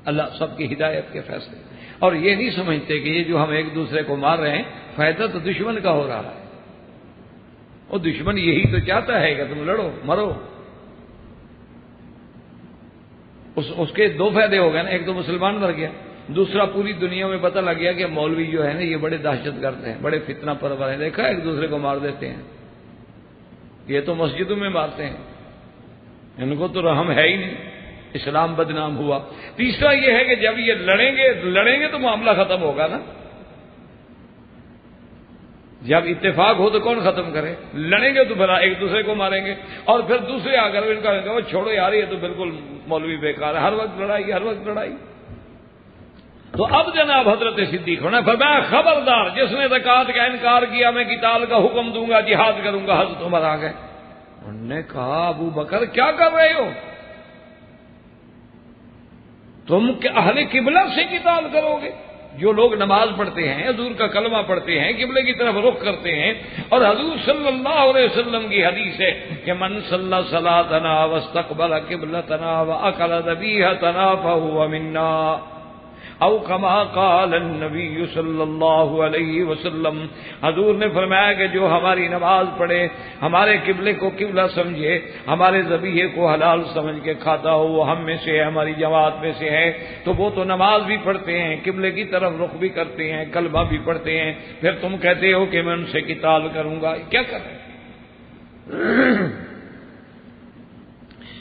اللہ سب کی ہدایت کے فیصلے۔ اور یہ نہیں سمجھتے کہ یہ جو ہم ایک دوسرے کو مار رہے ہیں فائدہ تو دشمن کا ہو رہا ہے، اور دشمن یہی تو چاہتا ہے کہ تم لڑو مرو۔ اس کے 2 فائدے ہو گئے نا، ایک تو مسلمان مر گیا، دوسرا پوری دنیا میں پتہ لگ گیا کہ مولوی جو ہے نا یہ بڑے دہشت گرد ہیں، بڑے فتنہ پرور ہیں، دیکھا ایک دوسرے کو مار دیتے ہیں، یہ تو مسجدوں میں مارتے ہیں، ان کو تو رحم ہے ہی نہیں، اسلام بدنام ہوا۔ تیسرا یہ ہے کہ جب یہ لڑیں گے تو معاملہ ختم ہوگا نا، جب اتفاق ہو تو کون ختم کرے؟ لڑیں گے تو پھر ایک دوسرے کو ماریں گے، اور پھر دوسرے آ کر ان کا کہو چھوڑو یار یہ تو بالکل مولوی بیکار ہے، ہر وقت لڑائی ہر وقت لڑائی۔ تو اب جناب حضرت صدیق ہونا فرمایا خبردار جس نے زکوٰۃ کا انکار کیا میں قتال کا حکم دوں گا، جہاد کروں گا۔ حضرت عمر آ گئے، انہوں نے کہا ابو بکر کیا کر رہے ہو؟ تم اہل قبلہ سے قتال کرو گے؟ جو لوگ نماز پڑھتے ہیں، حضور کا کلمہ پڑھتے ہیں، قبلے کی طرف رخ کرتے ہیں، اور حضور صلی اللہ علیہ وسلم کی حدیث ہے کہ من صلی صلاتنا واستقبل قبلتنا واکل ذبیحتنا فهو منا، او کما قال النبی صلی اللہ علیہ وسلم۔ حضور نے فرمایا کہ جو ہماری نماز پڑھے، ہمارے قبلے کو قبلہ سمجھے، ہمارے ذبیحے کو حلال سمجھ کے کھاتا ہو، وہ ہم میں سے ہے، ہماری جماعت میں سے ہے۔ تو وہ تو نماز بھی پڑھتے ہیں، قبلے کی طرف رخ بھی کرتے ہیں، کلمہ بھی پڑھتے ہیں، پھر تم کہتے ہو کہ میں ان سے قتال کروں گا، کیا کر رہے ہیں؟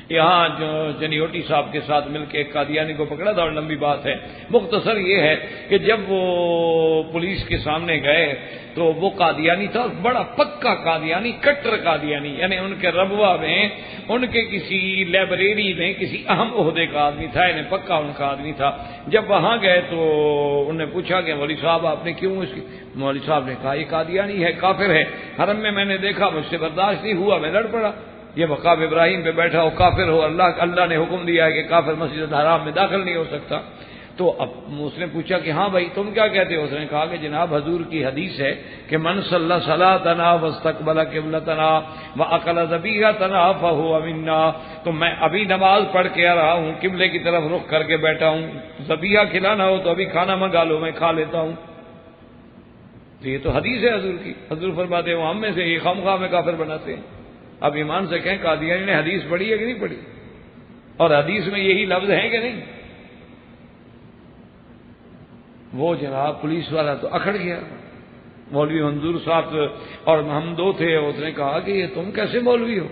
یہاں جو جنیوٹی صاحب کے ساتھ مل کے ایک قادیانی کو پکڑا تھا، اور لمبی بات ہے، مختصر یہ ہے کہ جب وہ پولیس کے سامنے گئے تو وہ قادیانی تھا، بڑا پکا قادیانی، کٹر قادیانی، یعنی ان کے ربوہ میں، ان کے کسی لائبریری میں کسی اہم عہدے کا آدمی تھا، یعنی پکا ان کا آدمی تھا۔ جب وہاں گئے تو انہوں نے پوچھا کہ مولوی صاحب آپ نے کیوں اس کی؟ مولوی صاحب نے کہا یہ قادیانی ہے، کافر ہے، حرم میں میں نے دیکھا، مجھ سے برداشت نہیں ہوا، میں لڑ پڑا۔ یہ مقام ابراہیم پہ بیٹھا ہو، کافر ہو، اللہ نے حکم دیا ہے کہ کافر مسجد الحرام میں داخل نہیں ہو سکتا۔ تو اب اس نے پوچھا کہ ہاں بھائی تم کیا کہتے ہو؟ اس نے کہا کہ جناب حضور کی حدیث ہے کہ من صلی صلاتنا واستقبل قبلتنا واکل ذبیحتنا فهو منا، تو میں ابھی نماز پڑھ کے آ رہا ہوں، قبلے کی طرف رخ کر کے بیٹھا ہوں، ذبیحہ کھلانا ہو تو ابھی کھانا منگا لو، میں کھا لیتا ہوں۔ تو یہ تو حدیث ہے حضور کی، حضور فرماتے ہیں وہ ہم میں سے یہ خامخواہ میں کافر بناتے ہیں۔ اب ایمان سے کہیں قادیانی نے حدیث پڑھی ہے کہ نہیں پڑھی؟ اور حدیث میں یہی لفظ ہیں کہ نہیں؟ وہ جناب پولیس والا تو اکھڑ گیا، مولوی منظور صاحب اور ہم دو تھے، اس نے کہا کہ یہ تم کیسے مولوی ہو؟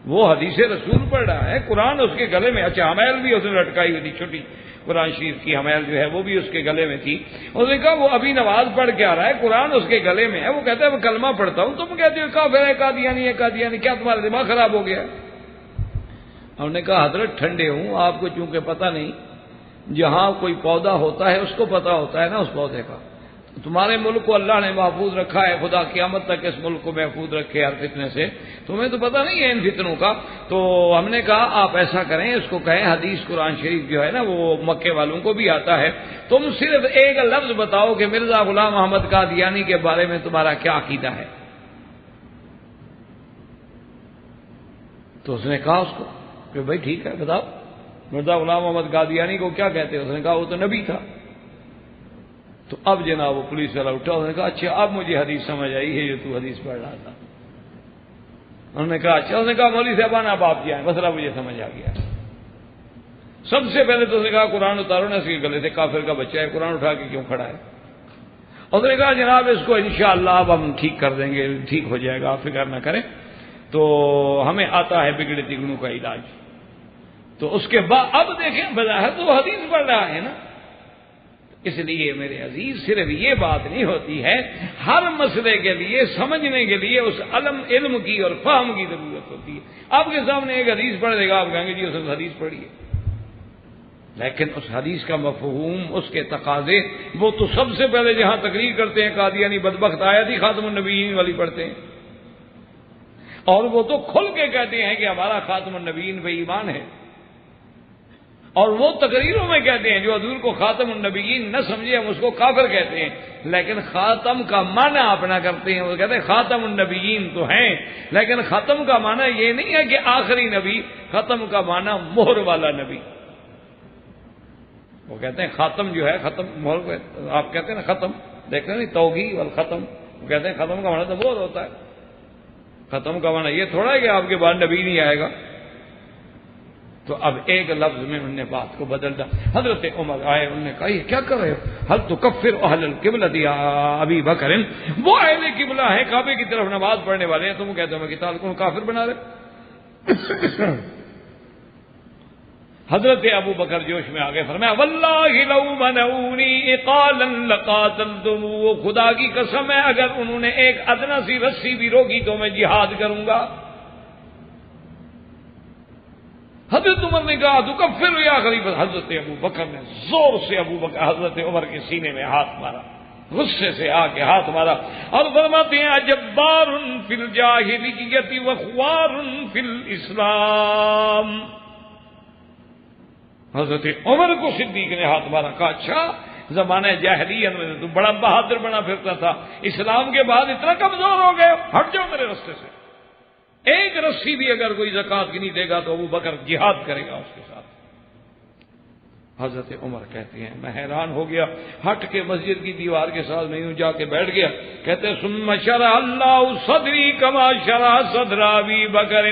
وہ حدیث رسول پڑھ رہا ہے، قرآن اس کے گلے میں، اچھا حمیل بھی اس نے لٹکائی ہوئی تھی، چھوٹی قرآن شریف کی حمیل جو ہے وہ بھی اس کے گلے میں تھی۔ اس نے کہا وہ ابھی نماز پڑھ کے آ رہا ہے، قرآن اس کے گلے میں ہے، وہ کہتا ہے میں کلمہ پڑھتا ہوں، تم کہتے ہو کافر ہے، قادیانی ہے، قادیانی، کیا تمہارا دماغ خراب ہو گیا؟ ہم نے کہا حضرت ٹھنڈے ہوں، آپ کو چونکہ پتہ نہیں، جہاں کوئی پودا ہوتا ہے اس کو پتہ ہوتا ہے نا اس پودے کا۔ تمہارے ملک کو اللہ نے محفوظ رکھا ہے، خدا قیامت تک اس ملک کو محفوظ رکھے ہر فتنے سے، تمہیں تو پتہ نہیں ہے ان فتنوں کا۔ تو ہم نے کہا آپ ایسا کریں، اس کو کہیں حدیث قرآن شریف جو ہے نا وہ مکے والوں کو بھی آتا ہے، تم صرف ایک لفظ بتاؤ کہ مرزا غلام محمد قادیانی کے بارے میں تمہارا کیا عقیدہ ہے۔ تو اس نے کہا اس کو کہ بھائی ٹھیک ہے بتاؤ مرزا غلام محمد قادیانی کو کیا کہتے ہیں؟ اس نے کہا وہ تو نبی تھا۔ تو اب جناب وہ پولیس والا اٹھا، اس نے کہا اچھا اب مجھے حدیث سمجھ آئی ہے جو تو حدیث پڑھ رہا تھا۔ انہوں نے کہا اچھا، اس نے کہا مولوی صاحبان اب آپ کیا ہے؟ مسئلہ مجھے سمجھ آ گیا۔ سب سے پہلے تو اس نے کہا قرآن اتارو نا، اس کے گلے سے کافر کا بچہ ہے، قرآن اٹھا کے کیوں کھڑا ہے؟ اس نے کہا جناب اس کو انشاءاللہ اب ہم ٹھیک کر دیں گے، ٹھیک ہو جائے گا، آپ فکر نہ کریں، تو ہمیں آتا ہے بگڑے تگڑوں کا علاج۔ تو اس کے بعد اب دیکھیں بظاہر تو وہ حدیث پڑھ رہا ہے نا، اس لیے میرے عزیز صرف یہ بات نہیں ہوتی ہے، ہر مسئلے کے لیے سمجھنے کے لیے اس علم کی اور فہم کی ضرورت ہوتی ہے۔ آپ کے سامنے ایک حدیث پڑھ دے گا، آپ کہیں گے جی اس حدیث پڑھی ہے، لیکن اس حدیث کا مفہوم، اس کے تقاضے، وہ تو سب سے پہلے جہاں تقریر کرتے ہیں قادیانی بدبخت آیت ہی خاتم النبیین والی پڑھتے ہیں، اور وہ تو کھل کے کہتے ہیں کہ ہمارا خاتم النبیین پہ ایمان ہے، اور وہ تقریروں میں کہتے ہیں جو حضور کو خاتم النبیین نہ سمجھے ہم اس کو کافر کہتے ہیں، لیکن خاتم کا معنی اپنا کرتے ہیں، وہ کہتے ہیں خاتم النبیین تو ہیں، لیکن ختم کا معنی یہ نہیں ہے کہ آخری نبی، ختم کا معنی مہر والا نبی۔ وہ کہتے ہیں خاتم جو ہے، ختم مہر، آپ کہتے ہیں نا ختم، دیکھتے ہیں نا توگی والختم، وہ کہتے ہیں ختم کا معنی تو مہر ہوتا ہے، ختم کا معنی یہ تھوڑا ہے کہ آپ کے بعد نبی نہیں آئے گا۔ تو اب ایک لفظ میں انہوں نے بات کو بدل دیا۔ حضرت عمر آئے، انہوں نے کہا یہ کیا کر رہے ہو؟ حل تکفر اہل القبلۃ یا ابی بکر، وہ اہل قبلہ ہے، کعبے کی طرف نماز پڑھنے والے ہیں، تم کہتے ہو میں قتال کو کافر بنا رہے؟ حضرت ابو بکر جوش میں آگے فرمایا واللہ لو منعونی اقالا لقاتلتم، خدا کی قسم ہے اگر انہوں نے ایک ادنا سی رسی بھی روکی تو میں جہاد کروں گا۔ حضرت عمر نے کہا تکفر یا غریب، حضرت ابو بکر نے زور سے حضرت عمر کے سینے میں ہاتھ مارا، غصے سے آ کے ہاتھ مارا اور فرماتے ہیں جبار فی الجاہلیت وخوار فی الاسلام۔ حضرت عمر کو صدیق نے ہاتھ مارا، کہا اچھا زمانہ جاہلیت میں تو بڑا بہادر بنا پھرتا تھا، اسلام کے بعد اتنا کمزور ہو گئے، ہٹ جاؤ میرے راستے سے۔ ایک رسی بھی اگر کوئی زکوٰۃ کی نہیں دے گا تو ابو بکر جہاد کرے گا اس کے ساتھ۔ حضرت عمر کہتے ہیں میں حیران ہو گیا، ہٹ کے مسجد کی دیوار کے ساتھ میں یوں جا کے بیٹھ گیا، کہتے ہیں ثم شرح اللہ صدری کما شرح صدر ابی بکر،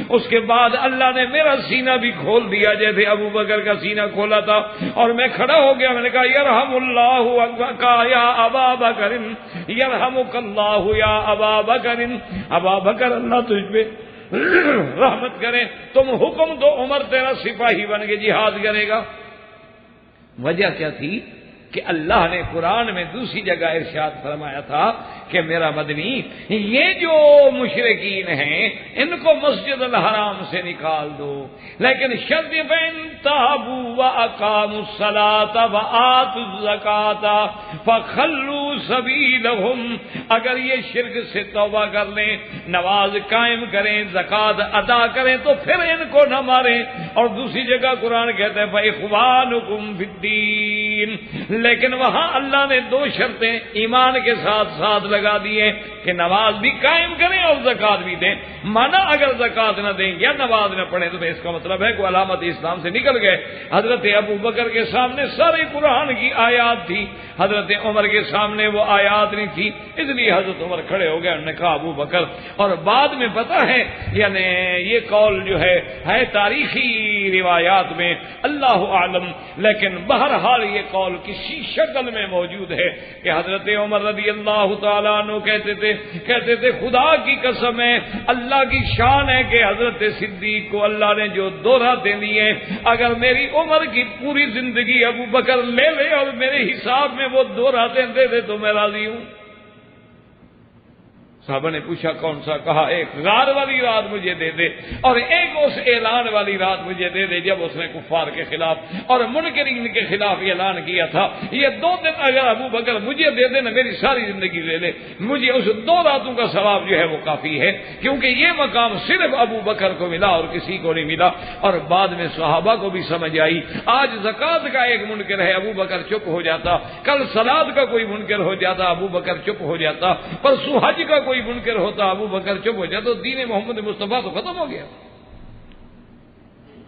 اس کے بعد اللہ نے میرا سینہ بھی کھول دیا جیسے ابو بکر کا سینہ کھولا تھا، اور میں کھڑا ہو گیا، میں نے کہا یرحم اللہ یا ابا بکر یرحمک اللہ یا ابا بکر، ابا بکر اللہ تجھ پہ رحمت کرے، تم حکم دو عمر تیرا سپاہی بن کے جہاد کرے گا۔ وجہ کیا تھی کہ اللہ نے قرآن میں دوسری جگہ ارشاد فرمایا تھا کہ میرا مدنی یہ جو مشرکین ہیں ان کو مسجد الحرام سے نکال دو، لیکن شرط فإن تابوا وأقاموا الصلاة وآتوا الزکاة فخلوا سبیلہم، اگر یہ شرک سے توبہ کر لیں، نماز قائم کریں، زکوٰۃ ادا کریں تو پھر ان کو نہ ماریں۔ اور دوسری جگہ قرآن کہتا ہے فإخوانکم فی الدین، لیکن وہاں اللہ نے دو شرطیں ایمان کے ساتھ ساتھ لگا دیے کہ نماز بھی قائم کریں اور زکوٰۃ بھی دیں۔ مانا اگر زکوٰۃ نہ دیں یا نماز نہ پڑھیں تو اس کا مطلب ہے کہ علامت اسلام سے نکل گئے۔ حضرت ابو بکر کے سامنے سارے قرآن کی آیات تھی، حضرت عمر کے سامنے وہ آیات نہیں تھی، اس لیے حضرت عمر کھڑے ہو گئے، انہوں نے کہا ابو بکر، اور بعد میں پتہ ہے یعنی یہ قول جو ہے تاریخی روایات میں اللہ عالم، لیکن بہرحال یہ قول کسی شکل میں موجود ہے کہ حضرت عمر رضی اللہ تعالیٰ عنہ کہتے تھے خدا کی قسم ہے، اللہ کی شان ہے کہ حضرت صدیق کو اللہ نے جو دو راتیں دی ہیں، اگر میری عمر کی پوری زندگی ابو بکر لے لے اور میرے حساب میں وہ دو راتیں دے دے تو میں راضی ہوں۔ صحابہ نے پوچھا کون سا؟ کہا ایک غار والی رات مجھے دے دے اور ایک اس اعلان والی رات مجھے دے دے جب اس نے کفار کے خلاف اور منکرین کے خلاف اعلان کیا تھا۔ یہ دو دن اگر ابو بکر مجھے دے دے نا، میری ساری زندگی لے لے، مجھے اس دو راتوں کا ثواب جو ہے وہ کافی ہے، کیونکہ یہ مقام صرف ابو بکر کو ملا اور کسی کو نہیں ملا۔ اور بعد میں صحابہ کو بھی سمجھ آئی، آج زکوٰۃ کا ایک منکر ہے ابو بکر چپ ہو جاتا، کل صلاۃ کا کوئی منکر ہو جاتا ابو بکر چپ ہو جاتا، پرسوں حج کا کوئی منکر ہوتا ابو بکر چپ ہو جاتا، تو دین محمد مصطفیٰ تو ختم ہو گیا۔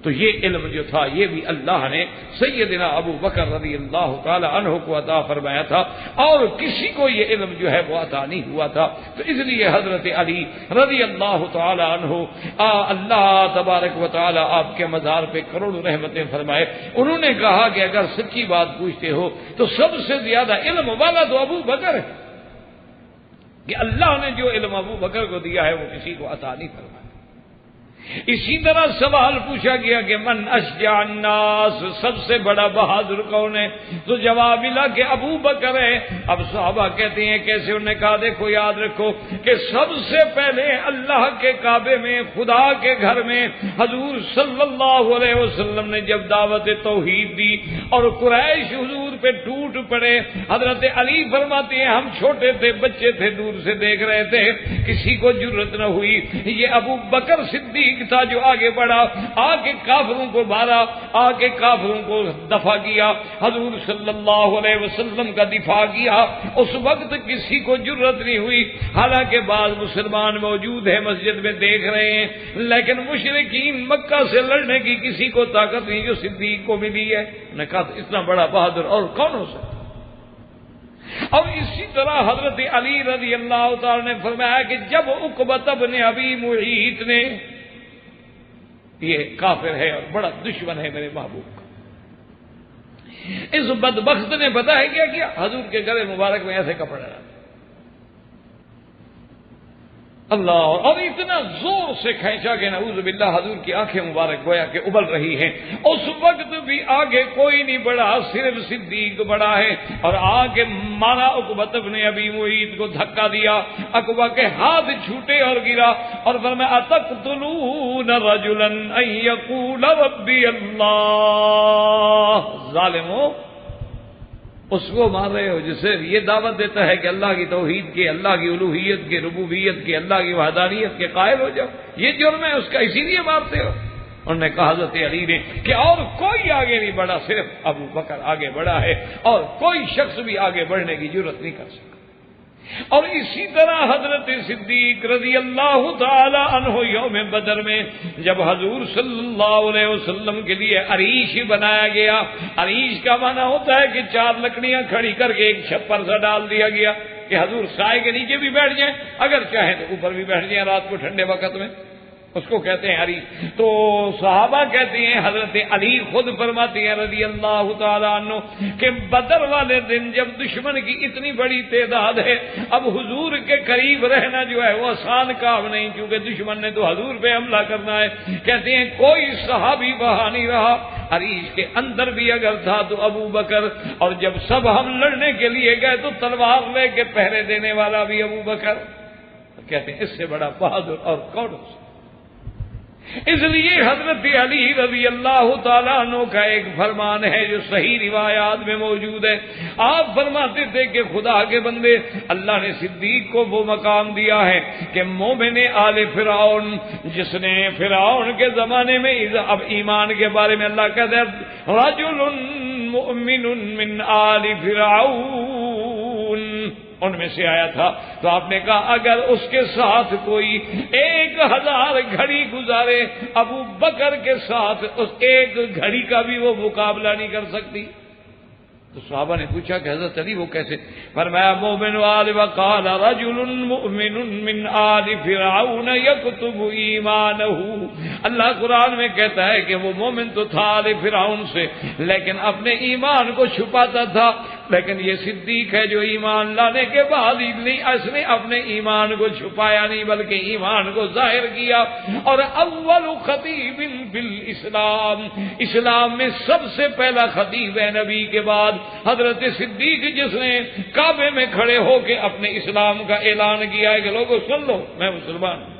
تو یہ علم جو تھا یہ بھی اللہ نے سیدنا ابو بکر رضی اللہ تعالی عنہ کو عطا فرمایا تھا، اور کسی کو یہ علم جو ہے وہ عطا نہیں ہوا تھا۔ تو اس لیے حضرت علی رضی اللہ تعالی عنہ اللہ تبارک و تعالی آپ کے مزار پہ کروڑوں رحمتیں فرمائے، انہوں نے کہا کہ اگر سچی بات پوچھتے ہو تو سب سے زیادہ علم والا تو ابو بکر ہے، کہ اللہ نے جو علم ابو بکر کو دیا ہے وہ کسی کو عطا نہیں فرمایا۔ اسی طرح سوال پوچھا گیا کہ من اشجع الناس، سب سے بڑا بہادر کون ہے؟ تو جواب ملا کہ ابو بکر ہے۔ اب صحابہ کہتے ہیں کیسے؟ انہوں نے کہا دیکھو یاد رکھو کہ سب سے پہلے اللہ کے کعبے میں، خدا کے گھر میں حضور صلی اللہ علیہ وسلم نے جب دعوت توحید دی اور قریش حضور پہ ٹوٹ پڑے، حضرت علی فرماتے ہیں ہم چھوٹے تھے، بچے تھے، دور سے دیکھ رہے تھے، کسی کو جرت نہ ہوئی، یہ ابو بکر صدیق تھا جو آگے بڑھا، آ کے کافروں کو مارا، آ کے کافروں کو دفع کیا، حضور صلی اللہ علیہ وسلم کا دفاع کیا۔ اس وقت کسی کو جرت نہیں ہوئی، حالانکہ بعض مسلمان موجود ہیں مسجد میں دیکھ رہے ہیں، لیکن مشرکین مکہ سے لڑنے کی کسی کو طاقت نہیں جو صدیق کو ملی ہے۔ نے کہا اتنا بڑا بہادر اور کون ہو سکتا؟ اور اسی طرح حضرت علی رضی اللہ تعالی نے فرمایا کہ جب عقبہ بن ابی معیط نے، یہ کافر ہے اور بڑا دشمن ہے میرے محبوب کا، اس بدبخت نے پتہ ہے کیا حضور کے گلے مبارک میں ایسے کپڑے ڈالے، اللہ، اور اتنا زور سے کھینچا کہ نعوذ باللہ حضور کی آنکھیں مبارک گویا کہ ابل رہی ہیں. اس وقت بھی آگے کوئی نہیں بڑھا، صرف صدیق بڑھا ہے. اور آگے مارا عقبہ بن ابی معیط کو دھکا دیا، عقبہ کے ہاتھ چھوٹے اور گرا اور فرمایا اتقتلون رجلا ان یقول ربی اللہ. ظالموں، اس کو مار رہے ہو جسے یہ دعوت دیتا ہے کہ اللہ کی توحید کے، اللہ کی الوہیت کے، ربوبیت کے، اللہ کی وحدانیت کے قائل ہو جاؤ. یہ جرم ہے اس کا، اسی لیے مارتے ہو. انہوں نے کہا حضرت علی نے کہ اور کوئی آگے نہیں بڑھا، صرف ابو بکر آگے بڑھا ہے اور کوئی شخص بھی آگے بڑھنے کی جرات نہیں کر سکتا. اور اسی طرح حضرت صدیق رضی اللہ تعالی عنہ یوم بدر میں جب حضور صلی اللہ علیہ وسلم کے لیے عریش بنایا گیا، عریش کا معنی ہوتا ہے کہ 4 لکڑیاں کھڑی کر کے ایک چھپر سا ڈال دیا گیا کہ حضور سائے کے نیچے بھی بیٹھ جائیں، اگر چاہیں تو اوپر بھی بیٹھ جائیں رات کو ٹھنڈے وقت میں، اس کو کہتے ہیں عریش. تو صحابہ کہتے ہیں، حضرت علی خود فرماتے ہیں رضی اللہ تعالیٰ عنہ کہ بدر والے دن جب دشمن کی اتنی بڑی تعداد ہے، اب حضور کے قریب رہنا جو ہے وہ آسان کام نہیں، کیونکہ دشمن نے تو حضور پہ حملہ کرنا ہے. کہتے ہیں کوئی صحابی وہاں نہیں رہا، عریش کے اندر بھی اگر تھا تو ابو بکر، اور جب سب ہم لڑنے کے لیے گئے تو تلوار لے کے پہرے دینے والا بھی ابو بکر. کہتے ہیں اس سے بڑا بہادر اور کون ہو سکتا. اس لیے حضرت علی رضی اللہ تعالیٰ عنہ کا ایک فرمان ہے جو صحیح روایات میں موجود ہے. آپ فرماتے تھے کہ خدا کے بندے، اللہ نے صدیق کو وہ مقام دیا ہے کہ مومن آل فرعون، جس نے فرعون کے زمانے میں، اب ایمان کے بارے میں اللہ کہتا ہے رجل مؤمن من آل فرعون، ان میں سے آیا تھا. تو آپ نے کہا اگر اس کے ساتھ کوئی 1000 گھڑی گزارے، ابو بکر کے ساتھ اس 1 گھڑی کا بھی وہ مقابلہ نہیں کر سکتی. تو صحابہ نے پوچھا کہ حضرت علی وہ کیسے؟ فرمایا مومن آل وقال رجل مؤمن من آل فرعون یکتب ایمانہ. اللہ قرآن میں کہتا ہے کہ وہ مومن تو تھا آل فرعون سے، لیکن اپنے ایمان کو چھپاتا تھا. لیکن یہ صدیق ہے جو ایمان لانے کے بعد اس نے اپنے ایمان کو چھپایا نہیں بلکہ ایمان کو ظاہر کیا. اور اول خطیب بالاسلام، اسلام میں سب سے پہلا خطیب ہے نبی کے بعد حضرت صدیق، جس نے کعبے میں کھڑے ہو کے اپنے اسلام کا اعلان کیا ہے کہ لوگوں سن لو میں مسلمان ہوں،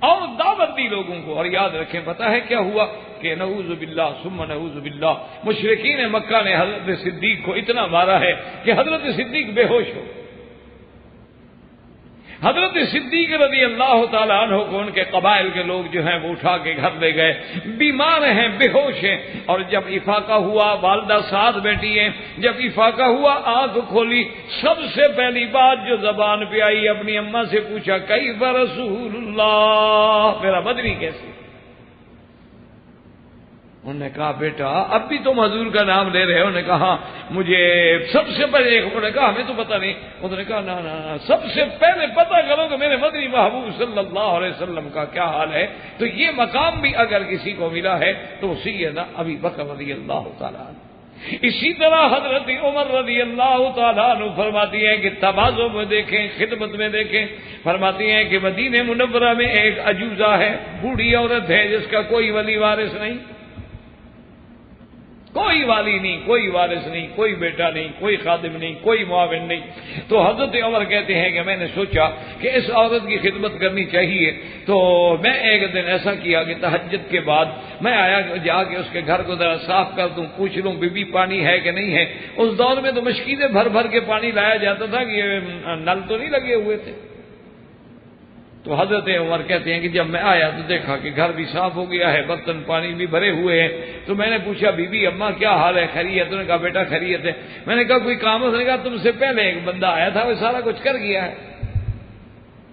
اور دعوت دی لوگوں کو. اور یاد رکھیں پتہ ہے کیا ہوا کہ نعوذ باللہ ثم نعوذ باللہ مشرکین مکہ نے حضرت صدیق کو اتنا مارا ہے کہ حضرت صدیق بے ہوش ہو. حضرت صدیق رضی اللہ تعالیٰ عنہ کو ان کے قبائل کے لوگ جو ہیں وہ اٹھا کے گھر لے گئے، بیمار ہیں، بے ہوش ہیں. اور جب افاقہ ہوا، والدہ ساتھ بیٹھی ہیں، جب افاقہ ہوا آنکھ کھولی، سب سے پہلی بات جو زبان پہ آئی اپنی اماں سے پوچھا کیف رسول اللہ، میرا بدنی کیسے؟ انہوں نے کہا بیٹا اب بھی تم حضور کا نام لے رہے ہو؟ انہوں نے کہا مجھے سب سے پہلے، انہوں نے کہا ہمیں تو پتہ نہیں. انہوں نے کہا نا سب سے پہلے پتہ کرو کہ میرے مدنی محبوب صلی اللہ علیہ وسلم کا کیا حال ہے. تو یہ مقام بھی اگر کسی کو ملا ہے تو سیدنا ابی بکر رضی اللہ تعالیٰ عنہ. اسی طرح حضرت عمر رضی اللہ تعالیٰ عنہ فرماتی ہیں کہ تواضع میں دیکھیں، خدمت میں دیکھیں. فرماتی ہیں کہ مدینہ منورہ میں ایک عجوزہ ہے، بوڑھی عورت ہے جس کا کوئی ولی وارث نہیں، کوئی والی نہیں، کوئی وارث نہیں، کوئی بیٹا نہیں، کوئی خادم نہیں، کوئی معاون نہیں. تو حضرت عمر کہتے ہیں کہ میں نے سوچا کہ اس عورت کی خدمت کرنی چاہیے. تو میں ایک دن ایسا کیا کہ تہجد کے بعد میں آیا جا کے اس کے گھر کو ذرا صاف کر دوں، پوچھ لوں بی بی پانی ہے کہ نہیں ہے. اس دور میں تو مشکیزیں بھر بھر کے پانی لایا جاتا تھا کہ نل تو نہیں لگے ہوئے تھے. تو حضرت عمر کہتے ہیں کہ جب میں آیا تو دیکھا کہ گھر بھی صاف ہو گیا ہے، برتن پانی بھی بھرے ہوئے ہیں. تو میں نے پوچھا بی بی اماں کیا حال ہے، خیریت؟ انہوں نے کہا بیٹا خیریت ہے. میں نے کہا کوئی کام؟ اس نے کہا تم سے پہلے ایک بندہ آیا تھا وہ سارا کچھ کر گیا ہے،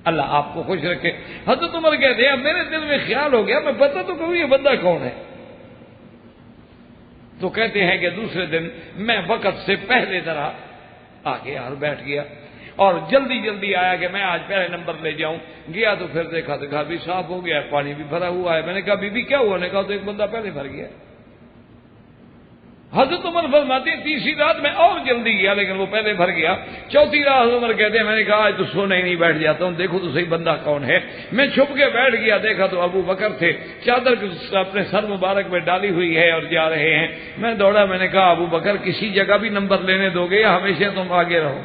اللہ آپ کو خوش رکھے. حضرت عمر کہتے ہیں اب میرے دل میں خیال ہو گیا میں پتہ تو کروں یہ بندہ کون ہے. تو کہتے ہیں کہ دوسرے دن میں وقت سے پہلے طرح آ گیا اور بیٹھ گیا اور جلدی جلدی آیا کہ میں آج پہلے نمبر لے جاؤں. گیا تو پھر دیکھا تو گھر بھی صاف ہو گیا، پانی بھی بھرا ہوا ہے. میں نے کہا بی بی کیا ہوا؟ نے کہا تو ایک بندہ پہلے بھر گیا. حضرت عمر فرماتے ہیں تیسری رات میں اور جلدی گیا لیکن وہ پہلے بھر گیا. چوتھی رات حضرت عمر کہتے ہیں میں نے کہا آج تو سونے ہی نہیں بیٹھ جاتا ہوں, دیکھو تو صحیح بندہ کون ہے. میں چھپ کے بیٹھ گیا, دیکھا تو ابو بکر تھے, چادر اپنے سر مبارک میں ڈالی ہوئی ہے اور جا رہے ہیں. میں دوڑا, میں نے کہا ابو بکر کسی جگہ بھی نمبر لینے دو گے یا ہمیشہ تم آگے رہو,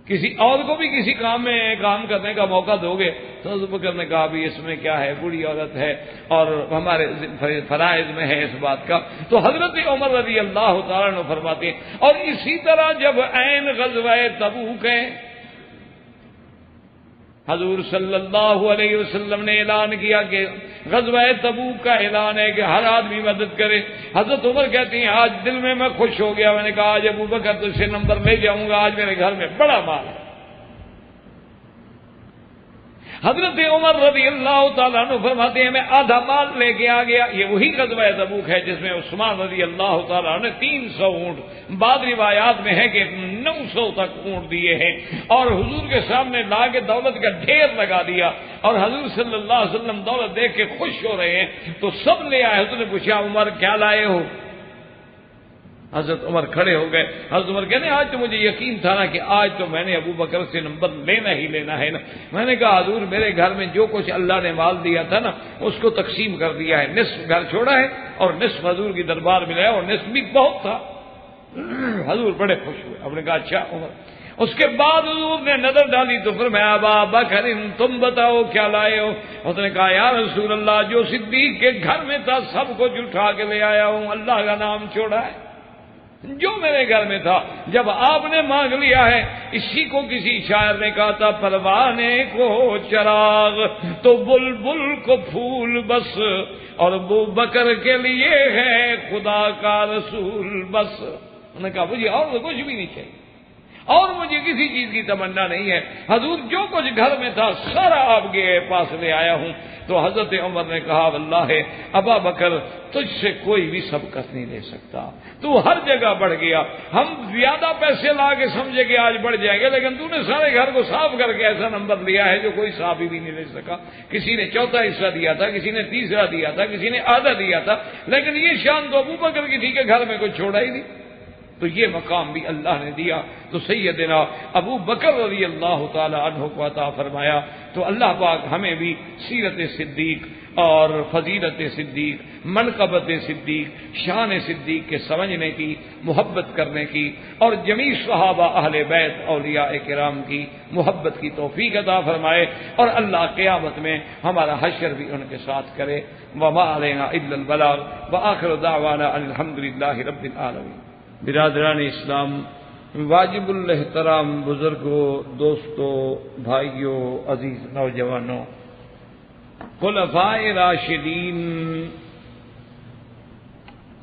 کسی اور کو بھی کسی کام میں کام کرنے کا موقع دو گے؟ تو ابو بکر نے کہا بھی اس میں کیا ہے, بوڑھی عورت ہے اور ہمارے فرائض میں ہے اس بات کا. تو حضرت عمر رضی اللہ تعالیٰ عنہ فرماتے ہیں اور اسی طرح جب عین غزوہ تبوک ہے, حضور صلی اللہ علیہ وسلم نے اعلان کیا کہ غزوہ تبوک کا اعلان ہے کہ ہر آدمی مدد کرے. حضرت عمر کہتی ہیں آج دل میں خوش ہو گیا, میں نے کہا آج ابو بکر تو سے نمبر لے جاؤں گا, آج میرے گھر میں بڑا مال ہے. حضرت عمر رضی اللہ تعالیٰ عنہ فرماتے ہیں میں آدھا مال لے کے آ گیا. یہ وہی غزوہ تبوک ہے جس میں عثمان رضی اللہ تعالیٰ عنہ نے 300 اونٹ, بعض روایات میں ہے کہ 900 تک اونٹ دیے ہیں, اور حضور کے سامنے لا کے دولت کا ڈھیر لگا دیا. اور حضور صلی اللہ علیہ وسلم دولت دیکھ کے خوش ہو رہے ہیں تو سب لے آئے. حضور نے پوچھا عمر کیا لائے ہو؟ حضرت عمر کھڑے ہو گئے. حضرت عمر کہنے آج تو مجھے یقین تھا نا کہ آج تو میں نے ابو بکر سے نمبر لینا ہی لینا ہے نا. میں نے کہا حضور میرے گھر میں جو کچھ اللہ نے مال دیا تھا نا اس کو تقسیم کر دیا ہے, نصف گھر چھوڑا ہے اور نصف حضور کی دربار میں لایا, اور نصف بھی بہت تھا. حضور بڑے خوش ہوئے. ہم نے کہا اچھا عمر. اس کے بعد حضور نے نظر ڈالی تو فرمایا ابا بکر تم بتاؤ کیا لائے ہو؟ اس نے کہا یا رسول اللہ جو صدیق کے گھر میں تھا سب کچھ اٹھا کے لے آیا ہوں, اللہ کا نام چھوڑا ہے. جو میرے گھر میں تھا جب آپ نے مانگ لیا ہے. اسی کو کسی شاعر نے کہا تھا پروانے کو چراغ تو بلبل کو پھول بس, اور ابو بکر کے لیے ہے خدا کا رسول بس. انہوں نے کہا مجھے اور کچھ بھی نہیں چاہیے, اور مجھے کسی چیز کی تمنا نہیں ہے. حضور جو کچھ گھر میں تھا سارا آپ کے پاس لے آیا ہوں. تو حضرت عمر نے کہا واللہ ابا بکر تجھ سے کوئی بھی سبقت نہیں لے سکتا, تو ہر جگہ بڑھ گیا. ہم زیادہ پیسے لا کے سمجھے کہ آج بڑھ جائیں گے, لیکن تو نے سارے گھر کو صاف کر کے ایسا نمبر لیا ہے جو کوئی صحابی بھی نہیں لے سکا. کسی نے چوتھا حصہ دیا تھا, کسی نے تیسرا دیا تھا, کسی نے آدھا دیا تھا, لیکن یہ شان تو ابو بکر کی تھی کہ گھر میں کوئی چھوڑا ہی نہیں. تو یہ مقام بھی اللہ نے دیا. تو سیدنا ابو بکر رضی اللہ تعالی عنہ کو عطا فرمایا. تو اللہ پاک ہمیں بھی سیرت صدیق اور فضیلت صدیق, منقبت صدیق, شان صدیق کے سمجھنے کی, محبت کرنے کی, اور جمیع صحابہ اہل بیت اولیاء کرام کی محبت کی توفیق عطا فرمائے. اور اللہ قیامت میں ہمارا حشر بھی ان کے ساتھ کرے. وما علینا الا البلاغ وآخر دعوانا ان الحمدللہ رب العالمین. برادران اسلام, واجب الاحترام بزرگوں, دوستوں, بھائیوں, عزیز نوجوانوں, خلفائے راشدین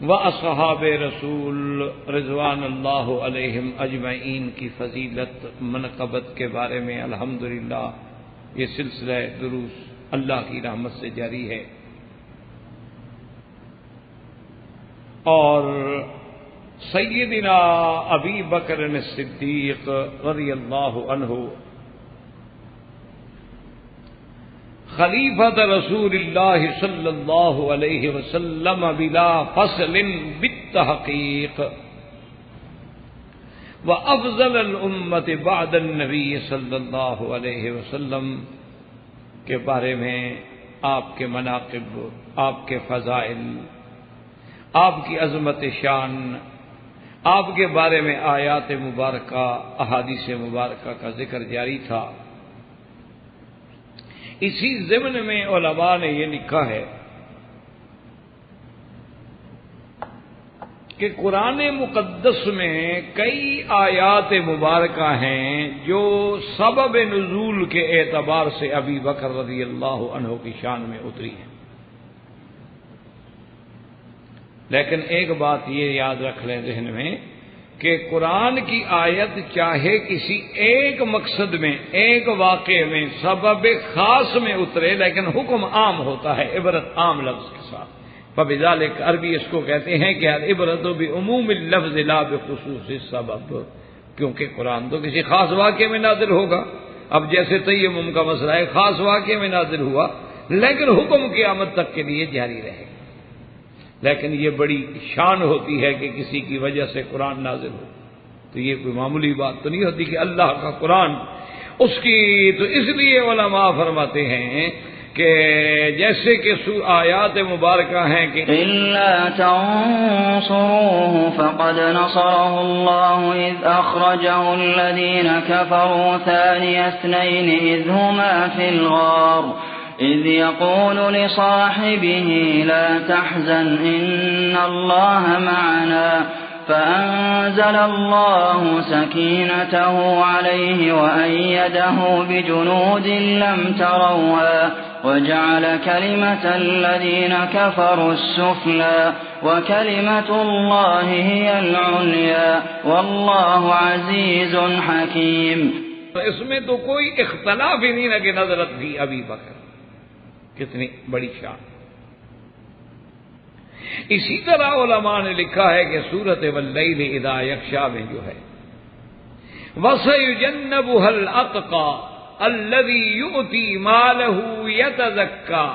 و اصحاب رسول رضوان اللہ علیہم اجمعین کی فضیلت منقبت کے بارے میں الحمدللہ یہ سلسلہ دروس اللہ کی رحمت سے جاری ہے. اور سیدنا ابی بکر الصدیق رضی اللہ عنہ خلیفۃ رسول اللہ صلی اللہ علیہ وسلم بلا فصل بالتحقیق وافضل الامت بعد النبی صلی اللہ علیہ وسلم کے بارے میں آپ کے مناقب, آپ کے فضائل, آپ کی عظمت شان, آپ کے بارے میں آیات مبارکہ, احادیث مبارکہ کا ذکر جاری تھا. اسی ضمن میں علماء نے یہ لکھا ہے کہ قرآن مقدس میں کئی آیات مبارکہ ہیں جو سبب نزول کے اعتبار سے ابی بکر رضی اللہ عنہ کی شان میں اتری ہیں. لیکن ایک بات یہ یاد رکھ لیں ذہن میں کہ قرآن کی آیت چاہے کسی ایک مقصد میں, ایک واقعے میں, سبب خاص میں اترے, لیکن حکم عام ہوتا ہے, عبرت عام لفظ کے ساتھ. فبذالک عربی اس کو کہتے ہیں کہ العبرۃ بعموم اللفظ لا بخصوص السبب, کیونکہ قرآن تو کسی خاص واقعے میں نازل ہوگا. اب جیسے تیمم کا مسئلہ ہے, خاص واقعے میں نازل ہوا لیکن حکم قیامت تک کے لیے جاری رہے. لیکن یہ بڑی شان ہوتی ہے کہ کسی کی وجہ سے قرآن نازل ہو، تو یہ کوئی معمولی بات تو نہیں ہوتی کہ اللہ کا قرآن اس کی، تو اس لیے علماء فرماتے ہیں کہ جیسے کہ آیات مبارکہ ہیں کہ إِلَّا تَنصُرُوهُ فَقَدْ نَصَرَهُ اللَّهُ إِذْ أَخْرَجَهُ الَّذِينَ كَفَرُوا ثَانِيَ اثْنَيْنِ إِذْ هُمَا فِي الْغَارِ إِذْ يَقُولُ لِصَاحِبِهِ لَا تَحْزَنْ إِنَّ اللَّهَ مَعَنَا فأنزل الله سكينته عليه وأيده بجنود لم تروها وجعل كلمة الذين كفروا السفلى وكلمة الله هي العليا والله عزيز حكيم. اس میں تو کوئی اختلاف ہی نہیں نہ کہ نظرت بھی ابی بکر، کتنی بڑی شان. اسی طرح علماء نے لکھا ہے کہ سورۃ واللیل اذا یغشی میں جو ہے وَسَيُجَنَّبُهَا الْأَتْقَى الَّذِي يُؤْتِي مَالَهُ يَتَزَكَّى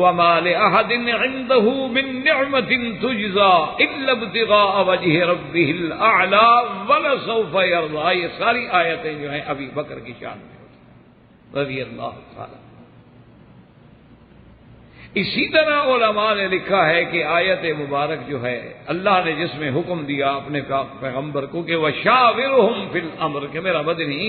وَمَا لِأَحَدٍ عِندَهُ مِن نِّعْمَةٍ تُجْزَى إِلَّا ابْتِغَاءَ وَجْهِ رَبِّهِ الْأَعْلَى وَلَسَوْفَ يَرْضَىٰ. یہ ساری آیتیں جو ہیں ابی بکر کی شان میں ہوتی رضی اللہ تعالی. اسی طرح علماء نے لکھا ہے کہ آیت مبارک جو ہے اللہ نے جس میں حکم دیا اپنے پیغمبر کو کہ وَشَاوِرْهُمْ فِي الْأَمْرِ کہ میرا مدنی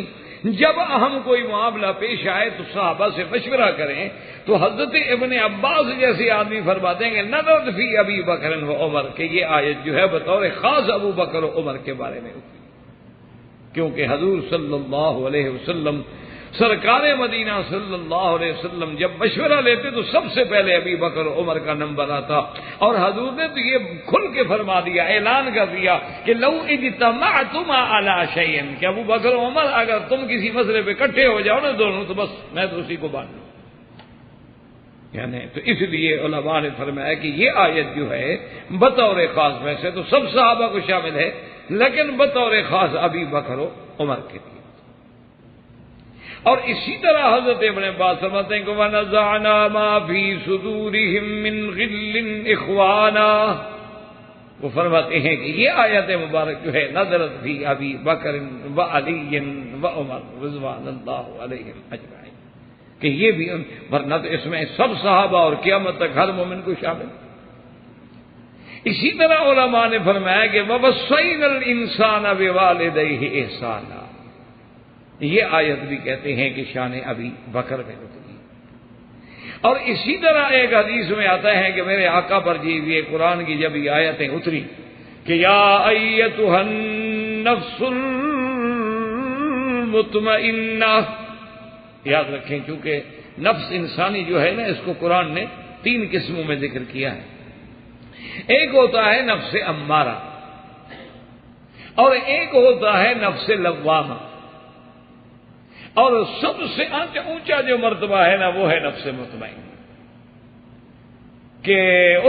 جب اہم کوئی معاملہ پیش آئے تو صحابہ سے مشورہ کریں، تو حضرت ابن عباس جیسے آدمی فرماتے ہیں کہ نظرت فی ابی بکر و عمر کہ یہ آیت جو ہے بطور خاص ابو بکر و عمر کے بارے میں ہوتی، کیونکہ حضور صلی اللہ علیہ وسلم سرکار مدینہ صلی اللہ علیہ وسلم جب مشورہ لیتے تو سب سے پہلے ابی بکر و عمر کا نمبر آتا، اور حضور نے تو یہ کھل کے فرما دیا، اعلان کر دیا کہ لو اجتمعتما علی شیء کہ ابو بکر و عمر اگر تم کسی مسئلے پہ اکٹھے ہو جاؤ نا دونوں تو بس میں تو اسی کو باندھ لوں. یعنی تو اس لیے علماء نے فرمایا کہ یہ آیت جو ہے بطور خاص، ویسے تو سب صحابہ کو شامل ہے لیکن بطور خاص ابی بکر و عمر کے لیے. اور اسی طرح حضرت ابن عباس فرماتے ہیں کہ وَنَزَعْنَا مَا فِي صُدُورِهِم مِّن غِلٍّ إِخْوَانًا، وہ فرماتے ہیں کہ یہ آیت مبارک جو ہے نظرت فی ابی بکر وعلی وعمر رضوان اللہ علیہم اجمعین، کہ یہ بھی ورنہ تو اس میں سب صحابہ اور قیامت تک ہر مومن کو شامل. اسی طرح علماء نے فرمایا کہ وَوَصَّيْنَا الْإِنسَانَ بِوَالِدَيْهِ إِحْسَانًا، یہ آیت بھی کہتے ہیں کہ شان ابی بکر میں اتری. اور اسی طرح ایک حدیث میں آتا ہے کہ میرے آقا پر جی یہ قرآن کی جب یہ آیتیں اتری کہ یا ایتھا النفس المطمئنہ، یاد رکھیں چونکہ نفس انسانی جو ہے نا اس کو قرآن نے 3 قسموں میں ذکر کیا ہے. ایک ہوتا ہے نفس امارہ اور ایک ہوتا ہے نفس لوامہ، اور سب سے اونچا جو مرتبہ ہے نا وہ ہے نفس مطمئن، کہ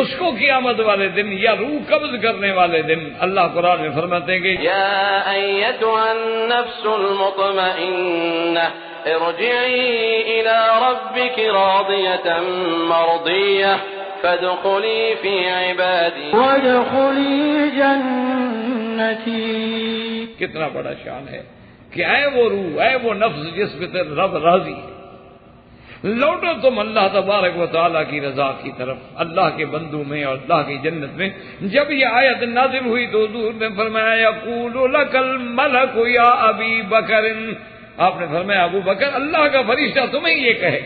اس کو قیامت والے دن یا روح قبض کرنے والے دن اللہ قرآن میں فرماتے ہیں کہ یا ایتها النفس المطمئنہ ارجعی الى ربک راضیة مرضیہ فادخلی فی عبادی وادخلی جنتی. کتنا بڑا شان ہے کہ اے وہ روح، اے وہ نفس جس پہ تیرا رب راضی ہے، لوٹو تم اللہ تبارک و تعالیٰ کی رضا کی طرف، اللہ کے بندوں میں اور اللہ کی جنت میں. جب یہ آیت نازل ہوئی تو حضور نے فرمایا یقول لک الملک یا ابی بکر، آپ نے فرمایا ابو بکر اللہ کا فرشتہ تمہیں یہ کہے.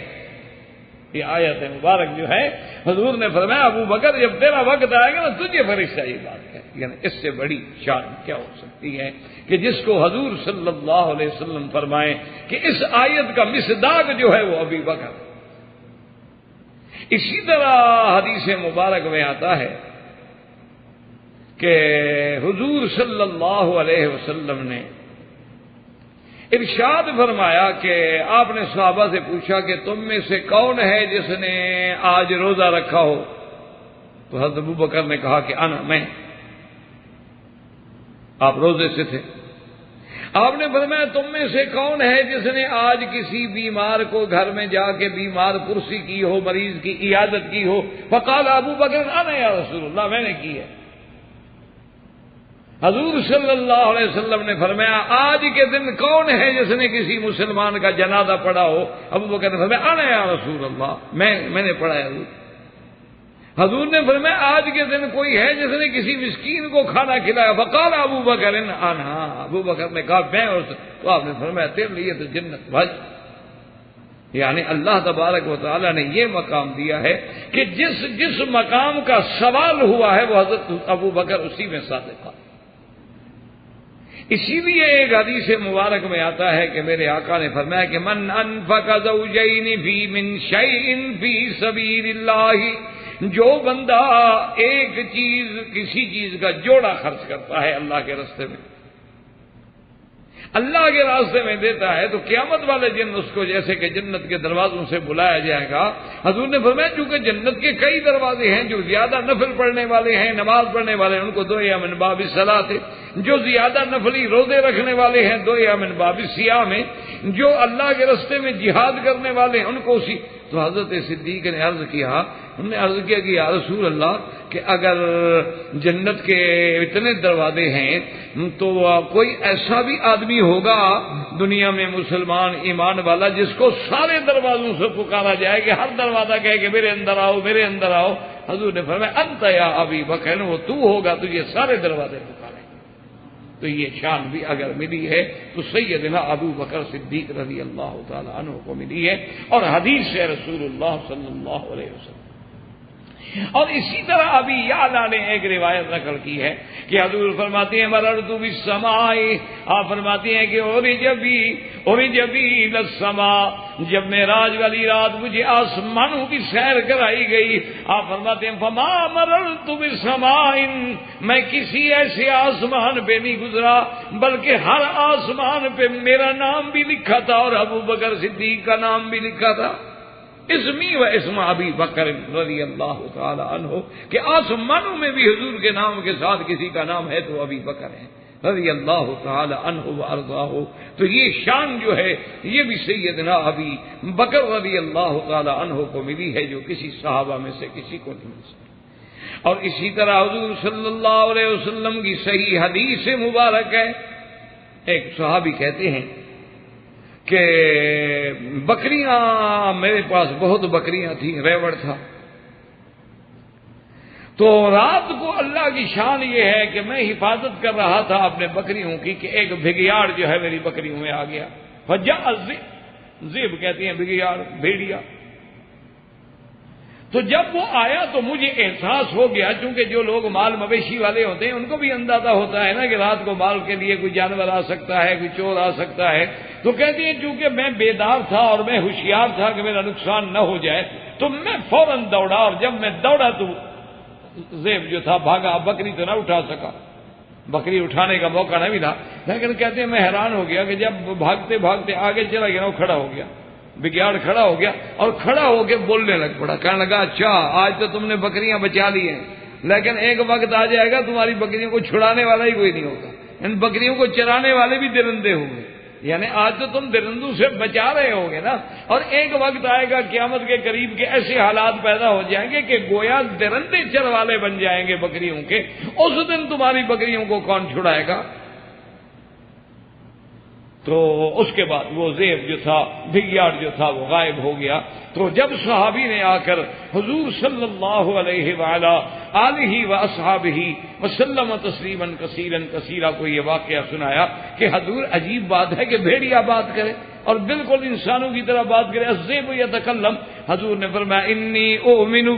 یہ آیت مبارک جو ہے حضور نے فرمایا ابو بکر جب تیرا وقت آئے گا نا تجھے فرشتہ یہ بات ہے. یعنی اس سے بڑی شان کیا ہو سکتی ہے کہ جس کو حضور صلی اللہ علیہ وسلم فرمائیں کہ اس آیت کا مصداق جو ہے وہ ابی بکر. اسی طرح حدیث مبارک میں آتا ہے کہ حضور صلی اللہ علیہ وسلم نے ارشاد فرمایا کہ آپ نے صحابہ سے پوچھا کہ تم میں سے کون ہے جس نے آج روزہ رکھا ہو؟ تو حضرت ابو بکر نے کہا کہ انا، میں. آپ روزے سے تھے. آپ نے فرمایا تم میں سے کون ہے جس نے آج کسی بیمار کو گھر میں جا کے بیمار پرسی کی ہو، مریض کی عیادت کی ہو؟ فقال ابو بکر انا یا رسول اللہ، میں نے کی ہے۔ حضور صلی اللہ علیہ وسلم نے فرمایا آج کے دن کون ہے جس نے کسی مسلمان کا جنازہ پڑھا ہو؟ ابو بکر نے فرمایا انا یا رسول اللہ، میں نے پڑھا ہے۔ حضور نے فرمایا آج کے دن کوئی ہے جس نے کسی مسکین کو کھانا کھلایا؟ فقال ابو بکر انا، ابو بکر نے کہا میں، اور تو آپ نے فرمایا تیرے لیے تو جنت بھائی۔ یعنی اللہ تبارک و تعالی نے یہ مقام دیا ہے کہ جس مقام کا سوال ہوا ہے وہ حضرت ابو بکر اسی میں صادق ہے۔ اسی لیے ایک حدیث مبارک میں آتا ہے کہ میرے آقا نے فرمایا کہ من انفق زوجین فی من شیء فی سبیل اللہ، جو بندہ ایک چیز، کسی چیز کا جوڑا خرچ کرتا ہے اللہ کے راستے میں، اللہ کے راستے میں دیتا ہے، تو قیامت والے دن اس کو جیسے کہ جنت کے دروازوں سے بلایا جائے گا۔ حضور نے فرمایا چونکہ جنت کے کئی دروازے ہیں، جو زیادہ نفل پڑھنے والے ہیں، نماز پڑھنے والے ہیں، ان کو دویا من باب الصلاۃ، جو زیادہ نفلی روزے رکھنے والے ہیں دویا من باب الصیام، جو اللہ کے راستے میں جہاد کرنے والے ہیں ان کو اسی۔ تو حضرت صدیق نے عرض کیا، انہوں نے عرض کیا کہ یا رسول اللہ کہ اگر جنت کے اتنے دروازے ہیں تو کوئی ایسا بھی آدمی ہوگا دنیا میں مسلمان ایمان والا جس کو سارے دروازوں سے پکارا جائے کہ ہر دروازہ کہے کہ میرے اندر آؤ میرے اندر آؤ؟ حضور نے فرمایا انت یا ابی بکر، وہ تو ہوگا تجھے سارے دروازے پکارے۔ تو یہ شان بھی اگر ملی ہے تو سیدنا ابو بکر صدیق رضی اللہ تعالی عنہ کو ملی ہے، اور حدیث ہے رسول اللہ صلی اللہ علیہ وسلم۔ اور اسی طرح ابھی یعلا نے ایک روایت نقل کی ہے کہ حضور فرماتے ہیں مررت بالسماء، آپ فرماتے ہیں کہ عرج بی الی السماء، جب معراج والی رات مجھے آسمانوں کی سیر کرائی گئی، آپ فرماتے ہیں فما مررت بسماء، میں کسی ایسے آسمان پہ نہیں گزرا بلکہ ہر آسمان پہ میرا نام بھی لکھا تھا اور ابو بکر صدیق کا نام بھی لکھا تھا، اسمی و اسم ابی بکر رضی اللہ تعالی عنہ، کہ آسمانوں میں بھی حضور کے نام کے ساتھ کسی کا نام ہے تو ابی بکر ہے رضی اللہ تعالی عنہ وارضاہ۔ تو یہ شان جو ہے یہ بھی سیدنا ابی بکر رضی اللہ تعالی عنہ کو ملی ہے، جو کسی صحابہ میں سے کسی کو نہیں مل سکتی۔ اور اسی طرح حضور صلی اللہ علیہ وسلم کی صحیح حدیث مبارک ہے، ایک صحابی کہتے ہیں کہ بکریاں، میرے پاس بہت بکریاں تھیں، ریوڑ تھا، تو رات کو اللہ کی شان یہ ہے کہ میں حفاظت کر رہا تھا اپنے بکریوں کی کہ ایک بھگیاڑ جو ہے میری بکریوں میں آ گیا، فجاء ذئب کہتے ہیں بھگیاڑ، بھیڑیا۔ تو جب وہ آیا تو مجھے احساس ہو گیا، چونکہ جو لوگ مال مویشی والے ہوتے ہیں ان کو بھی اندازہ ہوتا ہے نا کہ رات کو مال کے لیے کوئی جانور آ سکتا ہے، کوئی چور آ سکتا ہے، تو کہتے ہیں چونکہ میں بیدار تھا اور میں ہوشیار تھا کہ میرا نقصان نہ ہو جائے، تو میں فوراً دوڑا، اور جب میں دوڑا تو ذئب جو تھا بھاگا، بکری تو نہ اٹھا سکا، بکری اٹھانے کا موقع نہ ملا، لیکن کہتے ہیں میں حیران ہو گیا کہ جب بھاگتے بھاگتے آگے چلا گیا وہ کھڑا ہو گیا، بگیاڑ کھڑا ہو گیا اور کھڑا ہو کے بولنے لگ پڑا، کہنے لگا اچھا آج تو تم نے بکریاں بچا لی ہیں، لیکن ایک وقت آ جائے گا تمہاری بکریوں کو چھڑانے والا ہی کوئی نہیں ہوگا، ان بکریوں کو چرانے والے بھی درندے ہوں گے، یعنی آج تو تم درندوں سے بچا رہے ہوگے نا، اور ایک وقت آئے گا قیامت کے قریب کے ایسے حالات پیدا ہو جائیں گے کہ گویا درندے چروالے بن جائیں گے بکریوں کے، اس دن تمہاری بکریوں کو کون چھڑائے گا؟ تو اس کے بعد وہ ذئب جو تھا، بھگیاڑ جو تھا وہ غائب ہو گیا۔ تو جب صحابی نے آ کر حضور صلی اللہ علیہ وآلہ آلہ واصحابہ وسلم تسلیما کثیرا کثیرا کو یہ واقعہ سنایا کہ حضور عجیب بات ہے کہ بھیڑیا بات کرے اور بالکل انسانوں کی طرح بات کرے، الذئب یتکلم، حضور نے فرمایا انی اؤمن